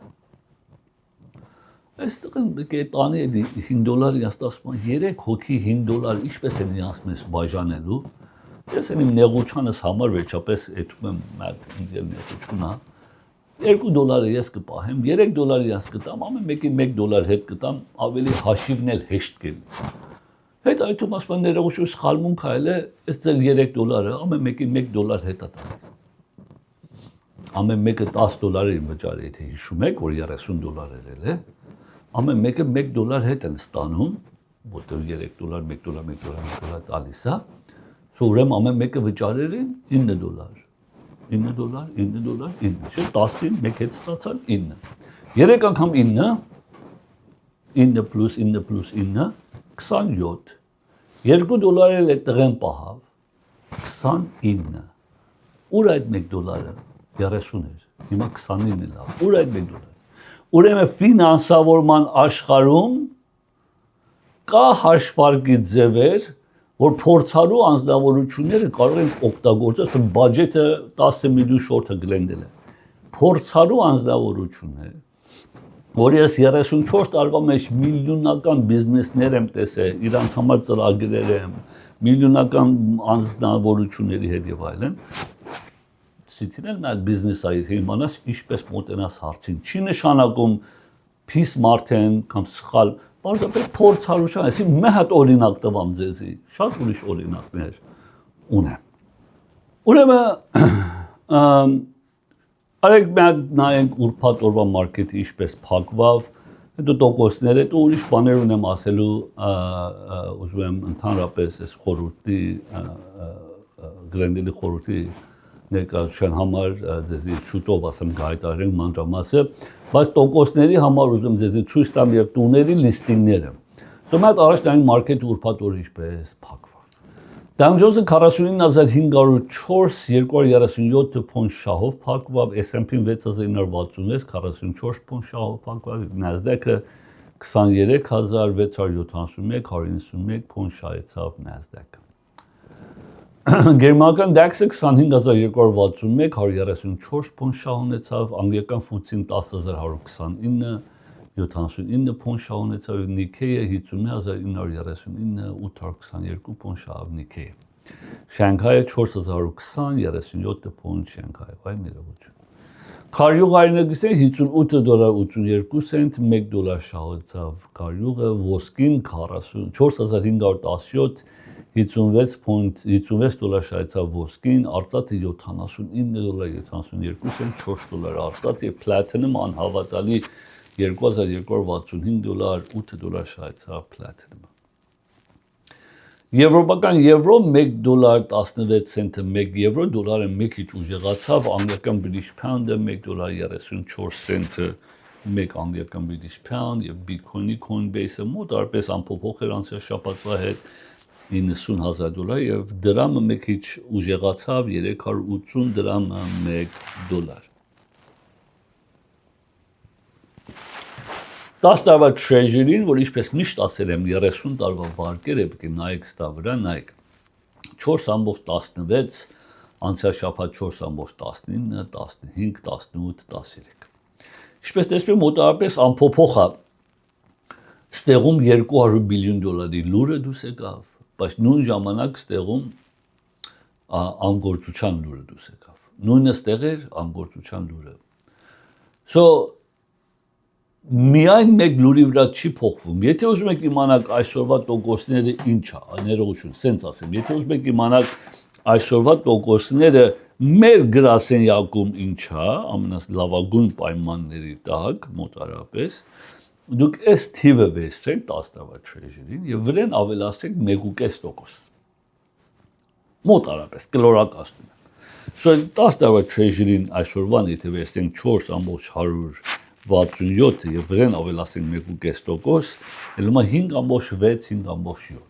Այս տղեն տանի այդ $5 իրանց ասում են, 3 հոգի $5 ինչպես են իրանց մեզ բաժանելու, ես են իմ նեղուչանս համար վերջապես եթում եմ ինձ էլ նեղուչուն է, $2 ես կպահեմ, $3 ես կտամ, ամեն մեկին $1 հետ կտամ, ավելի հաշիվն էլ հեշտ կելի։ Հետ այդում ասում են ներողություն սխալմունք այլ է, այս ձեր $3-ը, ամեն մեկին $1 հետ է տալի։ Ամեն մեկը $10 վճարի, եթե հիշում եք, որ $30 էր է, ամեն մեկը $1 հետ են ստանում, որտեղ $3, $1 տալիս է, ուրեմն ամեն մեկը վճարել են $9, չէ, 10-ին մեկ հետ ստացան 9։ 3 անգամ 9, 9 + 9 + 9, 27, $2 էլ է տղեն պահավ, 29, ուր այդ $1, 30 էր, հիմա 29 լավ, ուր այդ $1, ուրեմն ֆինանսավորման աշխարհում կա հաշվարկի ձևեր, որ փորձառու անձնավորությունները կարող են օգտագործել, ասում բյուջետը 10 միլիոն շորթը գլենդել է, փորձառու անձնավորություն է, որ ես 34 տարվա մեջ միլիոնական բիզնեսներ եմ տեսել, իրանց համար ծրագրեր եմ, միլիոնական անձնավորությունների հետ եւ այլն։ Սիթին էլ նա բիզնեսայի թե իմանաս ինչպես մոտենաս հարցին։ Չի նշանակում փիս մարդեն կամ սխալ, բարձրապես փորձառություն, այսի մի հատ օրինակ տվամ ձեզի, շատ ուրիշ օրինակներ ունեմ։ Ուրեմն արեք մենք նայենք ուրբաթ օրվա մարքեթը ինչպես փակվավ, հետո տոկոսները, հետո ուրիշ բաներ ունեմ ասելու, ուզում եմ ընդհանրապես այս խորհրդի գրենդելի խորհրդի ներկայացության համար ձեզի շուտով ասեմ գայտարենք մանրամասը, բայց տոկոսների համար ուզում ձեզի ցույց տամ եւ տուների լիստինգները։ Սա մատ առաջ նայենք մարքեթը ուրբաթ օրը ինչպես փակվավ։ Dow Jones-ը 49404 237 փոն շահով փակվավ, S&P-ն 6966 44 փոն շահով փակվավ, Nasdaq-ը 23671 191 փոն շահեցավ Nasdaq-ը։ Գերմանական DAX-ը 25261 134 փոն շահ ունեցավ, անգլիական FTSE-ն 10129 79 փոն շահ ունեցավ, Nikkei-ը 50939 822 փոն շահ Nikkei։ Շանհայը 4020 37 փոն Շանհայ, վայ ներողություն։ Քարյուղը գիսե $58.82, $1 շահեցավ քարյուղը, ոսկին 4517 $56 շահեցավ ոսկին, արծաթը $79.72, $4 արծաթ եւ platinum անհավատալի $2265 $8 շահեցավ platinum-ը։ Եվրոպական եվրո $1.16, 1 եվրո, դոլարը մի քիչ ուժեղացավ, անգլիական British pound-ը $1.34, 1 անգլիական British pound եւ Bitcoin-ի Coinbase-ը մոտարպես անփոփոխ էր անցյալ շաբաթվա հետ $90,000 եւ դրամը մի քիչ ուժեղացավ 380 դրամը $1։ 10 տարվա treasury-ին, որ ինչպես միշտ ասել եմ 30 տարվա վարկեր է, պետք է նայեք ստա վրա, նայեք 4.16, անցյալ շաբաթ 4.19, 15, 18, 13։ Ինչպես տեսնում մոտարապես անփոփոխ է, ստեղում $200 բիլիոն լուրը դուրս եկավ, բայց նույն ժամանակ ստեղում անգործության լուրը դուրս եկավ։ Նույնը ստեղ էր անգործության լուրը։ So միայն մեկ լուրի վրա չի փոխվում։ Եթե ուզում եք իմանալ այսօրվա տոկոսները ինչ է, ներողություն, սենց ասեմ, եթե ուզում եք իմանալ այսօրվա տոկոսները մեր գրասենյակում ինչ է, ամենալավագույն պայմանների տակ մոտարապես, դուք այս թիվը վերցրեք 10 տարվա treasury-ին եւ վրան ավելացրեք 1.5%։ Մոտարապես կլորակացնում եմ։ So 10 տարվա treasury-ին այսօրվան եթե վերցնենք 4.167 եւ վրան ավելացնենք 1.5%, ելնում է 5.6, 5.7։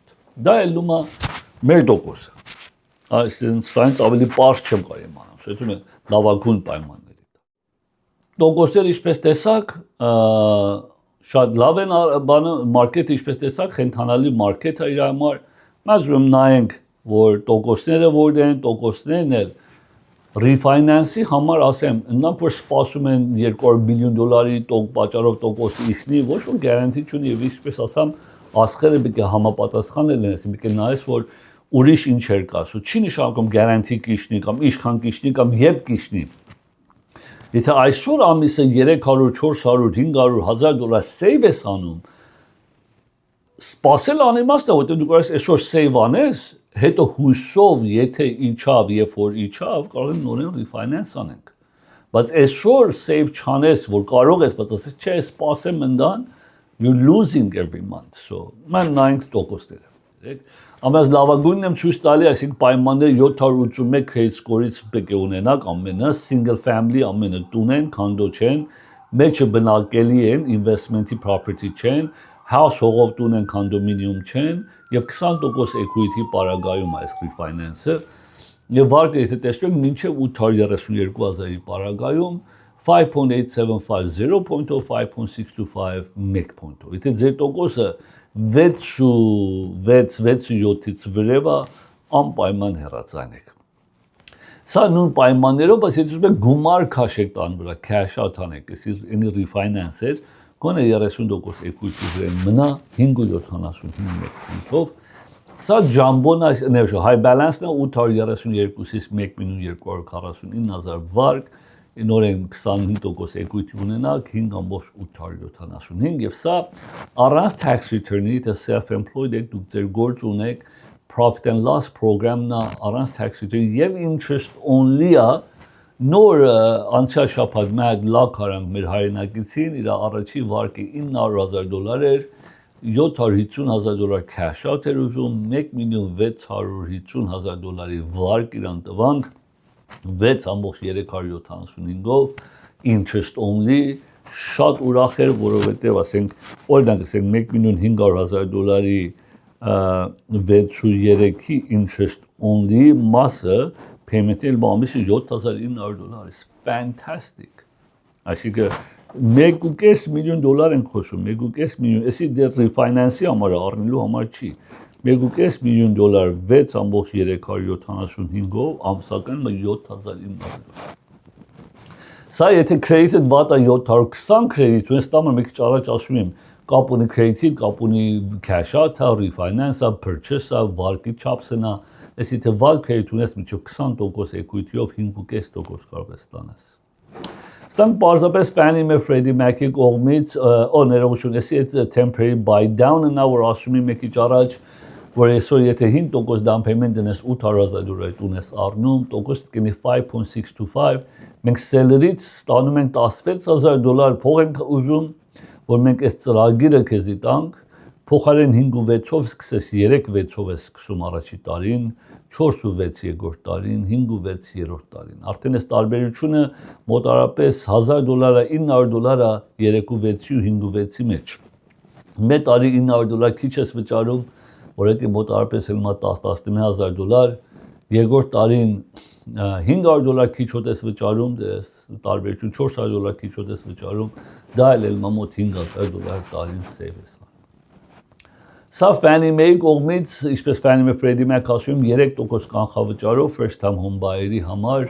Դա ելնում է մեր տոկոսը։ Այսինքն սրանց ավելի པարզ չեմ կարող իմանալ, շեթում է լավագույն պայմանների տակ։ Տոկոսները ինչպես տեսակ, շատ լավ են բանը, մարքեթը ինչպես տեսակ, խենթանալի մարքեթ է իր համար, մենք ուզում նայենք, որ տոկոսները որն են, տոկոսներն էլ refinance-ի համար ասեմ, նրանք որ սպասում են $200 բիլիոն պատճառով տոկոս իջնի, ոչ որ գարանտի չունի եւ ինչպես ասամ, ասխերը պետք է համապատասխանել են, ասեմ, պետք է նայես, որ ուրիշ ինչ էր կասու, չի նշանակում գարանտի կիջնի կամ ինչքան կիջնի կամ երբ կիջնի։ Եթե այսօր ամիսը 300, 400, 500, $1000 save ես անում, սպասել անիմաստ է, որտեղ դու կարող ես այսօր save անես, հետո հույսով, եթե իջավ, երբ որ իջավ, կարող եմ նորեն refinance անենք։ Բայց այսօր save չանես, որ կարող ես, բայց ասես չէ, սպասեմ ընդան, you're losing every month, so mən նայենք տոկոսները։ Ամենալավագույնն եմ ցույց տալի, այսինքն պայմանները 781 credit score-ից պետք է ունենաք ամենը, single family ամենը տուն են, քանդո չեն, մեջը բնակելի են, investment-ի property չեն, house հողով տուն են, condominium չեն, եւ 20% equity պարագայում այս refinance-ը, եւ վարկը եթե տեսնեք մինչեւ 832,000-ի պարագայում 5.875 0 point-ով, 5.625 1 point-ով։ Եթե ձեր տոկոսը 6.7-ից վրև է, անպայման հեռացանեք։ Սա նույն պայմաններով, բայց եթե ուզում եք գումար քաշեք տան վրա, cash out անեք, այսինքն refinance էր, գոնե 30% equity վրան մնա 5.75 point-ով, Սա ջամբոն այս ներշո high balance-ն է 832-ից 1.249.000 վարկ, նորեն 25% equity ունենաք 5.875 եւ սա առանց tax return-ի դե self-employed եք դուք ձեր գործ ունեք profit and loss program-ն առանց tax return եւ interest only-ը նոր անցյալ շաբաթ մեկ լակ արանք մեր հայրենակիցին իր առաջի վարկի $900,000 էր $750,000 cash out էր ուժում $1,650,000 վարկ իրան տվանք 6.375-ով interest only շատ ուրախ էր որովհետև ասենք օրինակ ասենք $1,500,000 6.3-ի interest only մասը payment-ել ամիսը $7,900 is fantastic այսինքն $1.5 million են խոսում, $1.5 million, էսի դեռ refinance-ի համար առնելու համար չի, $1.5 million 6.375-ով ամսական $7,900։ Սա եթե credit-ը վատա 720 credit, ունես տամը մի քիչ առաջ ասում եմ, կապ ունի credit-ի, կապ ունի cash out-ը, refinance-ը, purchase-ը, վարկի չափսնա, էսի թե վատ credit ունես միջև 20% equity-ով 5.5% կարող ես ստանաս։ Ստանք պարզապես Fannie Mae Freddie Mac-ի կողմից ներողություն, էսի այդ temporary buy down-ը նա որ ասում եմ եկիչ առաջ, որ այսօր եթե 5% down payment դնես $800,000 ունես առնում, տոկոսը կգնի 5.625, մենք seller-ից ստանում ենք $16,000 փող ենք ուզում, որ մենք այս ծրագիրը քեզի տանք, փոխարեն 5.6-ով սկսես 3.6-ով ես սկսում առաջի տարին, 4.6 երկրորդ տարին, 5.6 երրորդ տարին։ Արդեն այս տարբերությունը մոտարապես $1,000-ը, $900-ը 3.6-ի ու 5.6-ի մեջ։ Մեկ տարի $900 քիչ ես վճարում, որ դա մոտարապես հիմա $10,000, երկրորդ տարին $500 քիչ հոտ ես վճարում, տարբերություն $400 քիչ հոտ ես վճարում, դա էլ մոտ $5,000 տարին save ես։ Սա Fannie Mae կողմից, ինչպես Fannie Mae Freddie Mac ասում 3% կանխավճարով first time home buyer-ի համար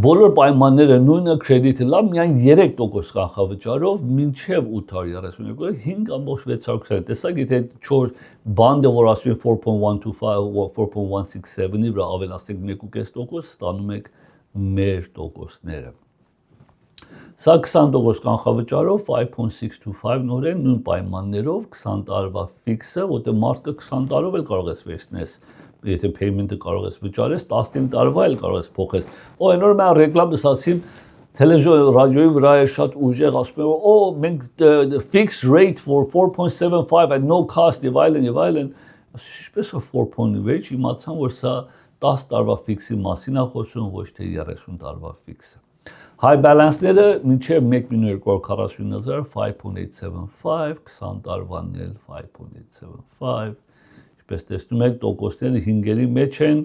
բոլոր պայմանները նույնը credit-ը լավ, միայն 3% կանխավճարով մինչև 832 5.620 տեսակ եթե 4 բանդը որ ասում են 4.125 4.167-ի վրա ավելացնենք 1.5% ստանում եք մեր տոկոսները Սա 20% կանխավճարով 5.625 նորեն նույն պայմաններով 20 տարվա ֆիքսը, որտեղ մարդը 20 տարով էլ կարող ես վերցնես, եթե payment-ը կարող ես վճարես, 15 տարվա էլ կարող ես փոխես։ Այն նոր mən ռեկլամ դասացին տելևիզիոն ռադիոյի վրա է շատ ուժեղ ասում են, մենք fixed rate for 4.75 at no cost եւ այլն, ինչպես է 4.6 իմացան, որ սա 10 տարվա ֆիքսի մասին է խոսում, ոչ թե 30 տարվա ֆիքսը։ High balance-ները մինչև 1.249,000 5.875, 20 տարվանն էլ 5.875, ինչպես տեսնում եք, տոկոսները 5-երի մեջ են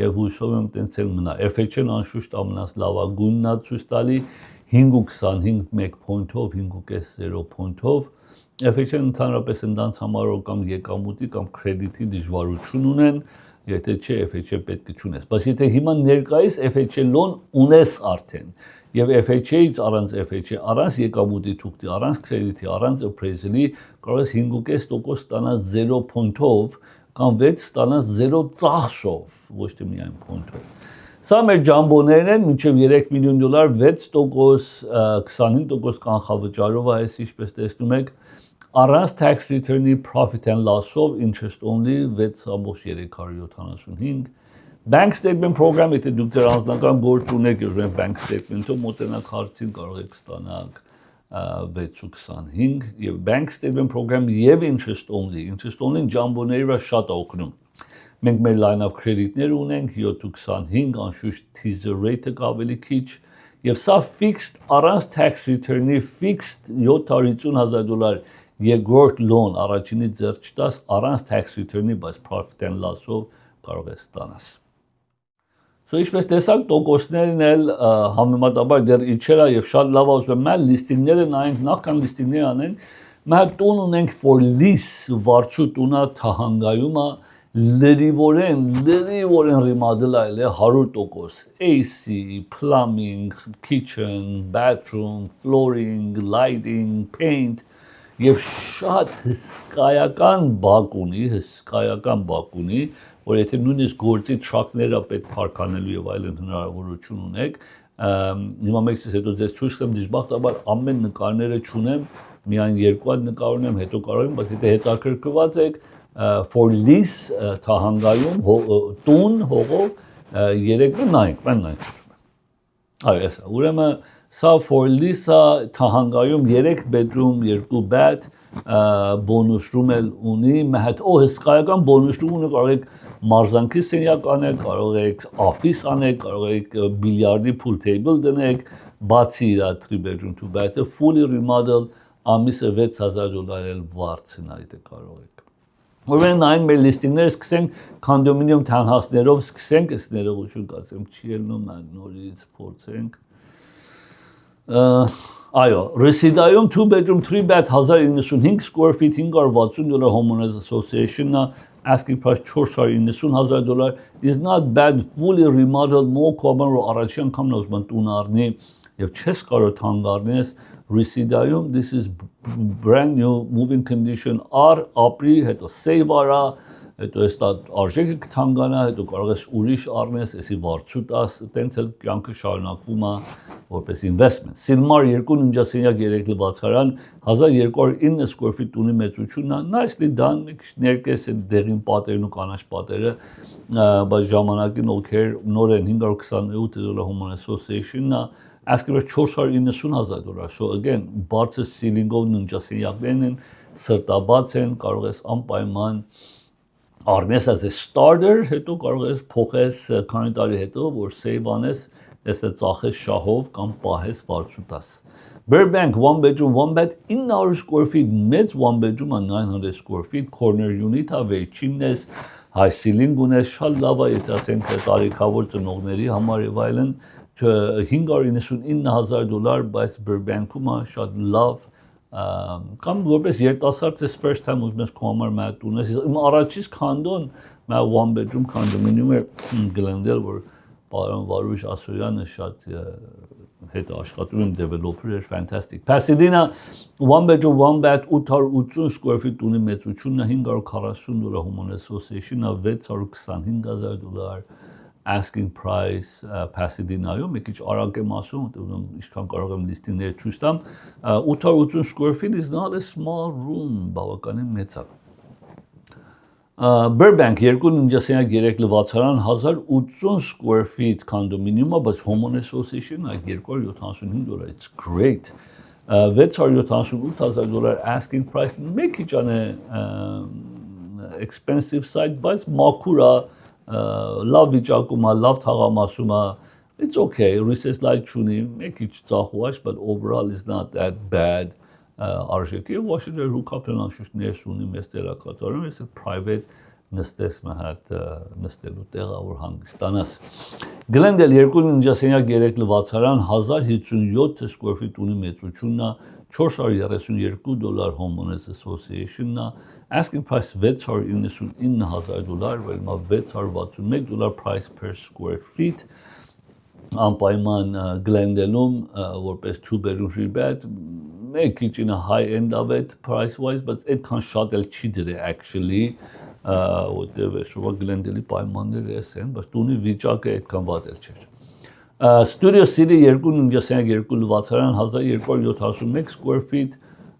եւ հույսով եմ տենց էլ մնա։ FH-ն անշուշտ ամենից լավագույնն է ցույց տալի 5.25 1 point-ով, 5.0 point-ով։ FH-ն ընդհանրապես ընդանց համարով կամ եկամուտի կամ կրեդիտի դժվարություն ունեն, եթե չէ FH-ը պետք է չունես։ Բայց եթե հիմա ներկայիս FH loan ունես արդեն Եվ FHA-ից առանց FHA, առանց եկամուտի թուղթի, առանց կրեդիտի, առանց appraisal-ի կարող ես 5.5% ստանալ 0 point-ով կամ 6 ստանալ 0 ծախսով, ոչ թե միայն point-ով։ Սա մեր ջամբոներն են, մինչև $3 million 6%, 25% կանխավճարով այս ինչպես տեսնում եք, առանց tax return-ի profit and loss-ով interest only 6.375 Bank statement program եթե դուք ձեր անձնական գործ ունեք եւ bank statement-ով մոտենակ հարցին կարող եք ստանալ 6.25 եւ bank statement program եւ interest only ջամբոների վրա շատ օգնում Մենք մեր line of credit-ներ ունենք 7.25 անշուշտ teaser rate-ը ավելի քիչ եւ սա fixed առանց tax return-ի fixed $750,000 երկրորդ loan առաջինից ձեռք չտաս առանց tax return-ի բայց profit and loss-ով կարող ես ստանաս So ինչպես տեսակ տոկոսներն էլ համեմատաբար դեռ իջելա եւ շատ լավ ասում եմ, մենք լիստինգները նայենք, նախքան լիստինգները անենք, մենք տուն ունենք for lease վարձու տունա թահանգայումը լրիվորեն remodel-այլ է 100%, AC, plumbing, kitchen, bathroom, flooring, lighting, paint եւ շատ հսկայական բակ ունի, որ եթե նույնիսկ գործի տրակները պետք փարքանելու եւ այլն հնարավորություն ունեք, հիմա մեկից հետո ձեզ ցույց կտամ դժբախտաբար ամեն նկարները չունեմ, միայն երկու հատ նկար ունեմ, հետո կարող եմ, բայց եթե հետաքրքրված եք for lease թահանգայում տուն հողով 3 նայեք, նայեք։ Այո, էսա, ուրեմն սա for lease-ը թահանգայում 3 bedroom, 2 bath bonus room էլ ունի, մեհատ հսկայական bonus room ունի, կարող եք մարզանքի սենյակ անեք, կարող եք office անեք, կարող եք բիլիարդի pool table դնեք, բացի իր 3 bedroom, 2 bath-ը fully remodel ամիսը $6,000 էլ վարձնայիտ կարող եք։ Ուրեմն նայենք մեր լիստինգները, սկսենք condominium townhouse-ներով, սկսենք այս ներողություն կացեմ, չի ելնում նորից փորձենք։ Այո, Reseda-ում 2 bedroom 3 bath 1095 square feet $560 homeowners association-ը asking price $490,000 is not bad, fully remodeled, more common որ առաջի անգամն ուզում են տուն առնի եւ չես կարող թանկ առնես Reseda-ում this is brand new moving condition ապրի, հետո save արա, հետո այս արժեքը կթանկանա, հետո կարող ես ուրիշ առնես, էսի վարձու տաս, տենց էլ կյանքը շարունակվում է որպես investment։ Silmar 2 ննջասենյակ 3 լվացարան 1209 square feet տունի մեծությունն է, nicely done, մի քիչ ներկես է դեղին պատերն ու կանաչ պատերը, բայց ժամանակին օքեր նոր են $528 Homeowners Association-ն է, asking for $490,000, so again, բարձր սիլինգով ննջասենյակներն են, սրտաբաց են, կարող ես անպայման առնես as a starter, հետո կարող ես փոխես քանի տարի հետո, որ save անես, ես ծախես շահով կամ պահես վարձու տաս։ Burbank 1 bedroom 1 bath 900 square feet, մեծ 1 bedroom 900 square feet, corner unit-ը վերջինն ես, high ceiling ունես, շատ լավ է, եթե ասենք տարիքավոր ծնողների համար եւ այլն, $599,000, բայց Burbank-ում է շատ լավ կամ որպես երիտասարդ ես first time ուզում ես քո համար մեկ տուն ես, իմ առաջից քանդոն մեկ 1 bedroom condominium էր Glendale, որ պարոն Վարուժ Ասոյանը շատ հետ աշխատում եմ developer էր, fantastic։ Pasadena 1 bedroom 1 bath 880 square feet տունի մեծությունն է $540 Homeowners Association-ը $625,000 asking price Pasadena-ում, մի քիչ արագ եմ ասում, ինչքան կարող եմ լիստինգները ցույց տամ, 880 square feet is not a small room, բավականին մեծ է։ Burbank 2 ննջասենյակ 3 լվացարան 1080 square feet condominium-ը, բայց Homeowners Association-ը $275, it's great։ $678,000 asking price, մի քիչ expensive side, բայց մաքուր է, լավ վիճակում է, լավ թաղամասում է, it's okay, recess light չունի, մի քիչ ծախուաշ, but overall is not that bad արժեքի, Washington հուքապն անշուշտ ներս ունի մեծ դերակատարում, ես private նստես մհատ նստելու տեղը, որ հանգստանաս։ Glendale 2 ննջասենյակ 3 լվացարան 1057 square feet ունի մեծությունն է, $432 Homeowners Association-ն է, asking price $699,000, վելմա $661 price per square feet, անպայման Glendale-ում որպես 2 bedroom 3 bath, մեկ քիչ high end of it price wise, բայց այդքան շատ էլ չի դրե actually, որտեղ շուտ Glendale-ի պայմանները են, բայց տունի վիճակը այդքան վատ էլ չէր։ Studio City 2 ննջասենյակ 2 լվացարան 1271 square feet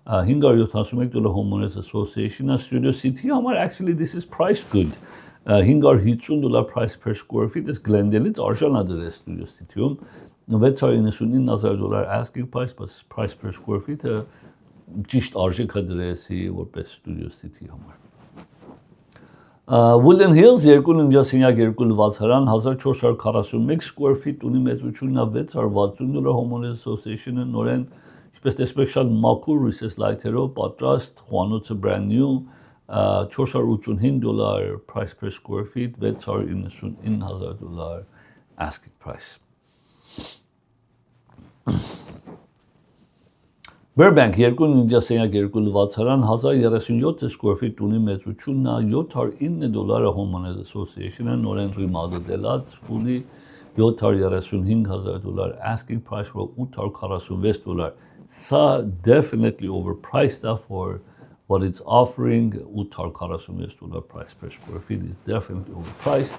$571 Homeowners Association-ը Studio City-ի համար actually this is price good, $550 price per square feet, ես Glendale-ից արժան է դրել Studio City-ում, $699,000 asking price, բայց price per square feet-ը ճիշտ արժեք է դրեսի որպես Studio City-ի համար։ Woodland Hills 2 ննջասենյակ 2 լվացարան 1441 square feet ունի մեծությունն է $660 Homeowners Association-ը նորեն, ինչպես տեսեք շատ մաքուր recess light-երով պատրաստ, խոհանոցը brand new, $485 price per square feet, $699,000 asking price։ Burbank 2 ննջասենյակ 2 լվացարան 1037 square feet ունի մեծությունն է, $709 Homeowners Association-ը նորեն remodel-ած, fully $735,000 asking price, որ $846 Sա definitely overpriced for what it's offering. $846 price per square feet is definitely overpriced.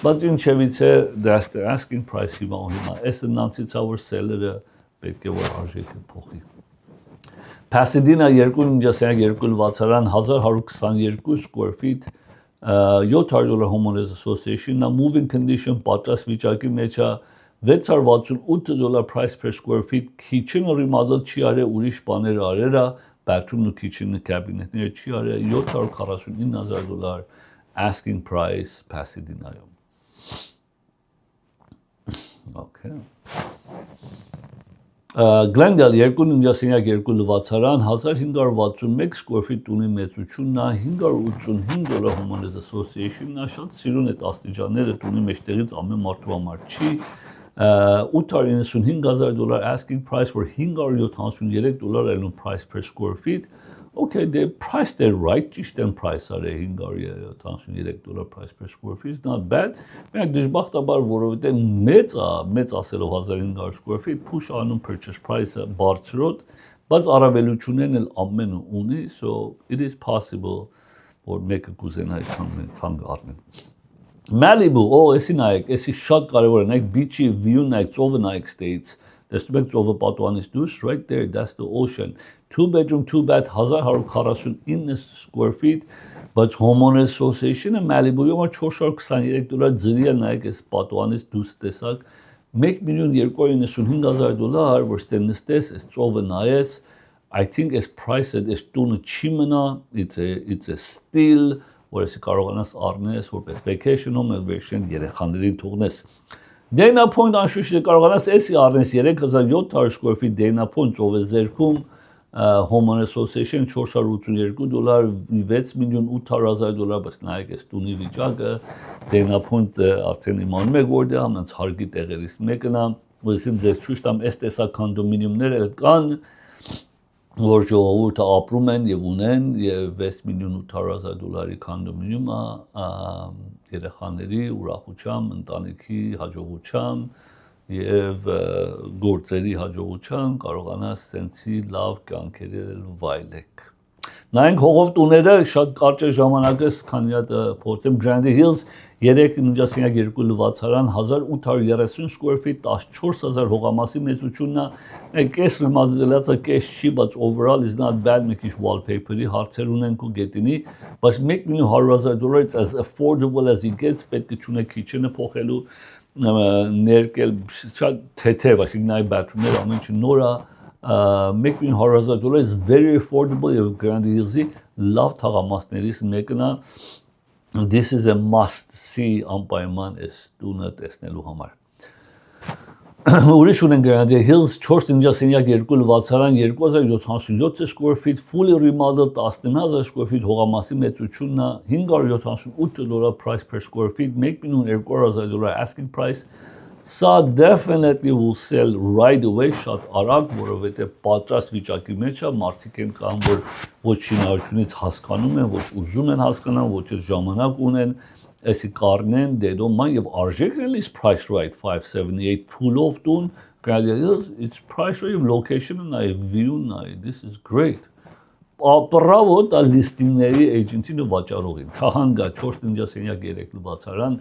But that's the asking price. Այս նանցից our seller պետք է որ արժեքը փոխի։ Pasadena 2.2 վացարան 1122 square feet $700 homeowners association na moving condition պատրաստ վիճակի մեջ է $668 price per square feet kitchen remodel չի արել ուրիշ բաներ արել է bathroom-ն ու kitchen-ը cabinet-ները չի արել $749,000 asking price Pasadena-ում Okay Glendale 2.2 լվացարան 1561 square feet տունի մեծությունն է $585 homeowners association-ն է շատ սիրուն այդ աստիճանները տունի մեջտեղից ամեն մարդու համար չի $895,000 asking price for $573 այլն price per square feet Okay, they priced it right, ճիշտ են price արել $573 price per square feet, it's not bad. Մենք դժբախտաբար որովհետև մեծ ասելով 1500 square feet, push անում purchase price-ը բարձրոտ, բայց առավելություններն էլ ամենը ունի, so it is possible որ մեկը կուզենա այդքան թանկ առնեն։ Malibu, էսի նայեք, էսի շատ կարևոր է, նայեք beach-ի view նայեք, ծովը նայեք States, տեսնում եք ծովը պատուանից դուրս, right there, that's the ocean, 2 bedroom, 2 bath, 1149 square feet, բայց homeowner association-ը Malibu-ում $423 ձրի է նայեք այս պատուանից դուրս տեսակ, $1,295,000, որ ստե նստես, այս ծովը նայես, I think այս price-ը, այս տունը չի մնա, it's a steal, որ էսի կարողանաս առնես, որպես vacation-ում էլ վերջին երեխաներին թողնես։ Dana Point անշուշտ կարողանաս էսի առնես 3700 square feet Dana Point ծովը ձերքում Homeowner Association $482 $6,800,000 բայց նայեք այս տունի վիճակը Dana Point արդեն իմանում եք որտեղ ամենից հարգի տեղերից մեկն է ուսին ձեզ ցույց տամ այս տեսակ կոնդոմինիումներ էլ կան որ ժողովուրդը ապրում են եւ ունեն եւ $6,800,000 կոնդոմինիում երեխաների ուրախությամբ, ընտանիքի հաջողությամբ եւ գործերի հաջողությամբ կարողանաս սենցի լավ կյանքերել վայելեք։ Նայենք հողով տուները շատ կարճ ժամանակս քանի հատ փորձեմ Grandi Hills 3.2 լվացարան 1830 square feet 14000 հողամասի մեծությունն է կես ռմադելացը կես չի բայց overall is not bad մի քիչ wallpaper-ի հարցեր ունենք ու գետինի բայց $1,100,000 as affordable as it gets պետք է ճունեք kitchen-ը փոխելու ներկել շատ թեթև այսինքն այ bathroom-ները ամեն ինչ նոր է $1,100,000 is very affordable եւ Grandi Hills-ի լավ թաղամասներից մեկն է This is a must see անպայման այս տունը տեսնելու համար Ուրիշ ունեն Grandi Hills 4.2 լվացարան 2077 square feet fully remodeled 19000 square feet հողամասի մեծությունն է $578 price per square feet $1,200,000 asking price Սա definitely will sell right away շատ արագ, որովհետև պատրաստ վիճակի մեջ է, մարդիկ են կան, որ ոչ շինարարությունից հասկանում են, ոչ ուզում են հասկանան, ոչ էլ ժամանակ ունեն, այսի կառնեն, they don't mind, եւ արժեքն էլ is price right, 578 pull-off տուն, it's price right, location-ը նայ, view-ն նայ, this is great. Bravo դա լիստինգների էջենտին ու վաճառողին Թահանգա 4.3 լվացարան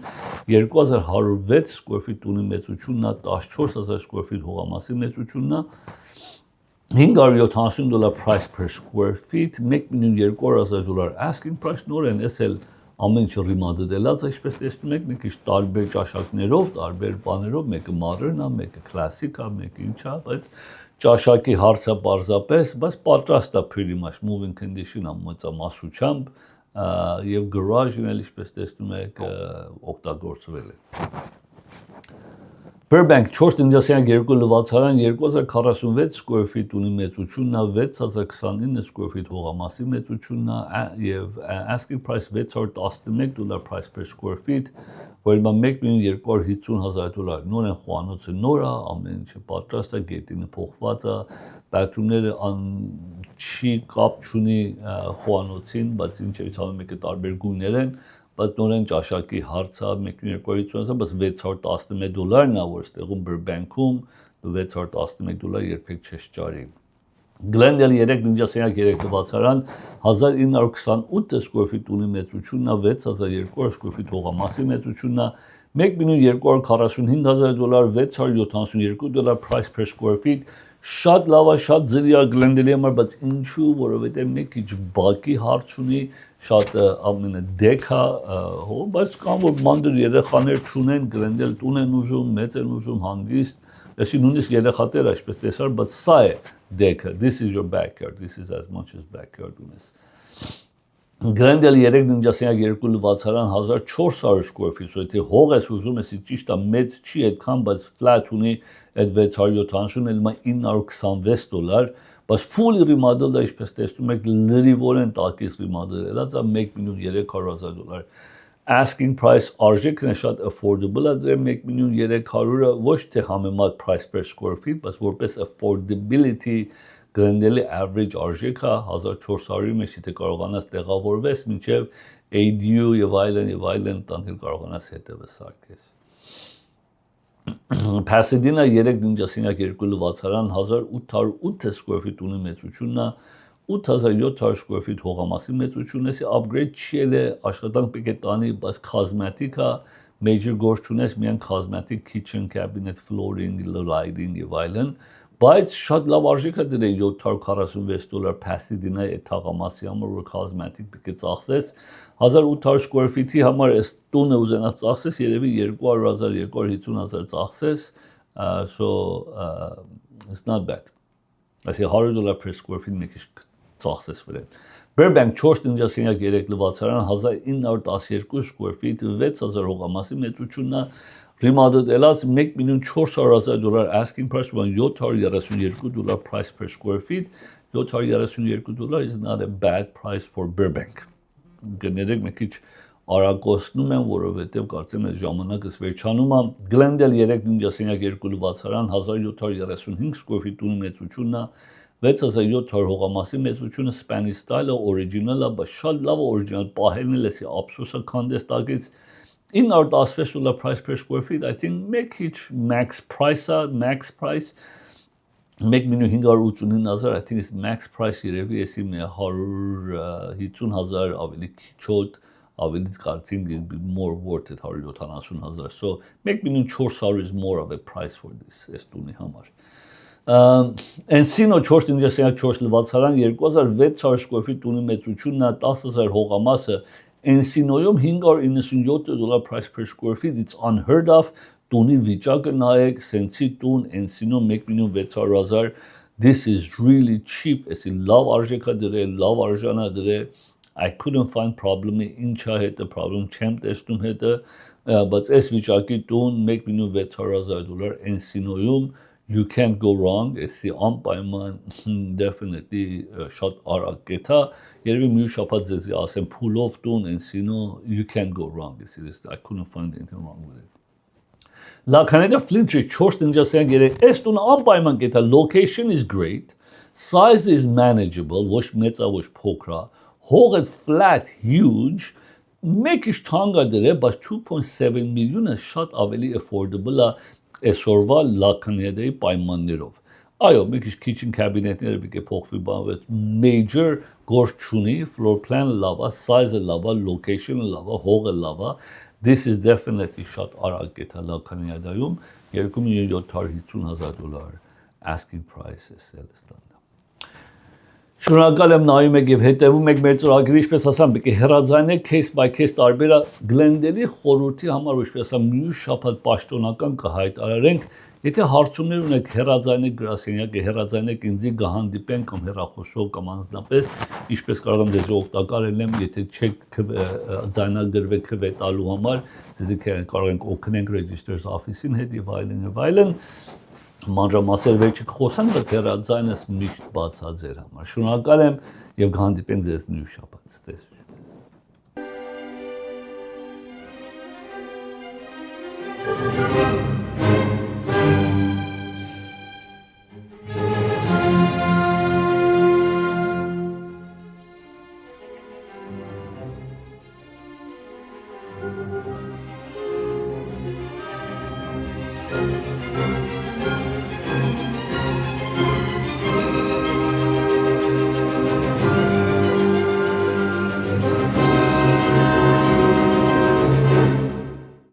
2106 square feet տունի մեծությունն է 14000 square feet հողամասի մեծությունն է $570 price per square feet $1,200,000 asking price նորեն էսել ամեն ինչ ռիմադելած է ինչպես տեսնում եք մի քիչ տարբեր ճաշակներով տարբեր բաներով մեկը modern է մեկը classic է մեկը ինչ է բայց ճաշակի հարցը պարզապես, բայց պատրաստ է pretty much moving condition ամենամասությամբ եւ garage-ն էլ ինչպես տեսնում եք օգտագործվել է Burbank 4.2 լվացարան 2046 square feet ունի մեծությունն է 6029 square feet հողամասի մեծությունն է եւ asking price $611 price per square feet որ $1,250,000 նոր են խոհանոցը նոր է ամեն ինչը պատրաստ է գետինը փոխված է bathroom-ները չի կապ չունի խոհանոցին բայց ինչեւից ամեն մեկը տարբեր գույներ են բայց նորեն ճաշակի հարցը $1,250,000 բայց $611-ն է որ ստեղում Burbank-ում $611 երբեք չես ճարի Glendale 3 ննջասենյակ 3 տվացարան 1928 square feet ունի մեծությունն է 6200 square feet հողամասի մեծությունն է 1 միլիոն 245,000 դոլար 672 դոլար price per square feet շատ լավ է շատ ձրի է Glendale-ի համար բայց ինչու որովհետև մեկ քիչ բակի հարց ունի շատ ամենը դեքա հո բայց կամ որ մանր երեխաներ չունեն Glendale տուն են ուժում մեծ են ուժում հանգիստ Այսի նույնիսկ երեխաները այսպես տեսար, բայց սա է դեքը, this is your backyard, this is as much as backyard ունես։ Glendale 3 ննջասենյակ 2 լվացարան 1400 square feet, so եթե հող ես ուզում ես ճիշտ է մեծ չի այդքան, բայց flat ունի այդ 670 էլ մա 926 դոլար, բայց full remodel է ինչպես տեսնում եք լրիվորեն տակից remodel ելած է 1 միլիոն 300,000 դոլար։ Asking price արժեքն է շատ affordable է դրել 1 միլիոն 300-ը ոչ թե համեմատ price per square feet, բայց որպես affordability Glendale-ի average արժեքը 1400-ի մեջ եթե կարողանաս տեղավորվես մինչև ADU եւ այլն տանքել կարողանաս հետևը սարքես։ Pasadena 3 ննջասենյակ 2 լվացարան 1808 square feet ունի մեծությունն է 8700 square feet հողամասի մեծությունն է, upgrade չի էլ է, աշխատանք պետք է տանի, բայց cosmetic-ը major գործ չունես, միայն cosmetic kitchen cabinet, flooring, lighting եւ այլն, բայց շատ լավ արժեք է դրել 746 դոլար Pasadena-ի այդ թաղամասի համար, որ cosmetic պետք է ծախսես, 1800 square feet-ի համար այս տունը ուզենաս ծախսես, երևի 200,000, 250,000 ծախսես, so it's not bad. Այսի $100 per square feet մեկ ծախսես վրան։ Burbank 4 ննջասենյակ 3 լվացարան 1912 square feet 6000 հողամասի մեծությունն է remodel ելած 1 միլիոն 400,000 դոլար asking price 732 դոլար price per square feet 732 դոլար is not a bad price for Burbank գներեք մեկ քիչ արագացնում են որովհետև կարծեմ այս ժամանակս վերջանում է Glendale 3 ննջասենյակ 2 լվացարան 1735 square feet ունի մեծությունն է 6700 հողամասի մեծությունը Spanish style-ը original-ը, բայց շատ լավ original պահելն էլ էսի ափսոսը քանդես տակից 916 դոլար price per square feet, I think մեկ քիչ max price-ը, max price 1,589,000, I think is max price երևի էսի 150,000 ավելի քիչոտ ավելի կարծին more worth it 170,000, so 1,400,000 is more of a price for this estuni համար Encino 4 ննջասենյակ 4 լվացարան 2600 square feet ունի մեծությունն է 10,000 հողամասը Encino-ում 597 դոլար price per square feet it's unheard of տունի վիճակը նայեք սենցի տուն Encino 1,600,000 this is really cheap էսի լավ արժեք է դրել լավ արժան է դրել I couldn't find problem-ի ինչա հետը problem չեմ տեսնում հետը բայց այս վիճակի տուն 1,600,000 դոլար Encino-ում You can't go wrong, էսի անպայման definitely շատ արագ կետա, երևի մի շաբաթ ձեզի ասեմ pull-off տուն, Encino, you can't go wrong, I couldn't find anything wrong with it. La Canada Flintshire 4 ննջասենյակ 3, այս տունը անպայման կետա, location is great, size is manageable, ոչ մեծ է, ոչ փոքր է, հողը flat, huge, մեկ ինչ թանկ է դրել, բայց 2.7 միլիոնը շատ ավելի affordable է, Այսօրվա La Canada-ի պայմաններով։ Այո, մի քիչ cabinet-ները պետք է փոխվի, բայց major գործ չունի, floor plan լավ է, size-ը լավ է, location-ը լավ է, հողը լավ է։ This is definitely շատ արագ կետա La Canada-ում 2,750,000 դոլար asking price է Սելստան։ Շնորհակալ եմ նայում եք եւ հետեւում եք մեր ծրագրի, ինչպես ասամ, պետք է հեռաձայնեք case by case տարբերը Glendale-ի խորհրդի համար, ինչպես ասամ, մյուս շաբաթ պաշտոնական կհայտարարենք, եթե հարցումներ ունեք, հեռաձայնեք գրասենյակը, հեռաձայնեք ինձ կհանդիպենք կամ հեռախոսով կամ անձնապես, ինչպես կարող եմ դեզ օգտակար լինեմ, եթե չեք ձայնագրվեք վետալու համար, ձեզ կարող ենք օգնենք registers office-ին հետ եւ այլն մանրամասեր վերջի խոսանք, բայց հեռաձայնս միշտ բաց է ձեր համար։ Շնորհակալ եմ եւ կհանդիպենք ձեզ մյուս շաբաթ։ Տեսություն։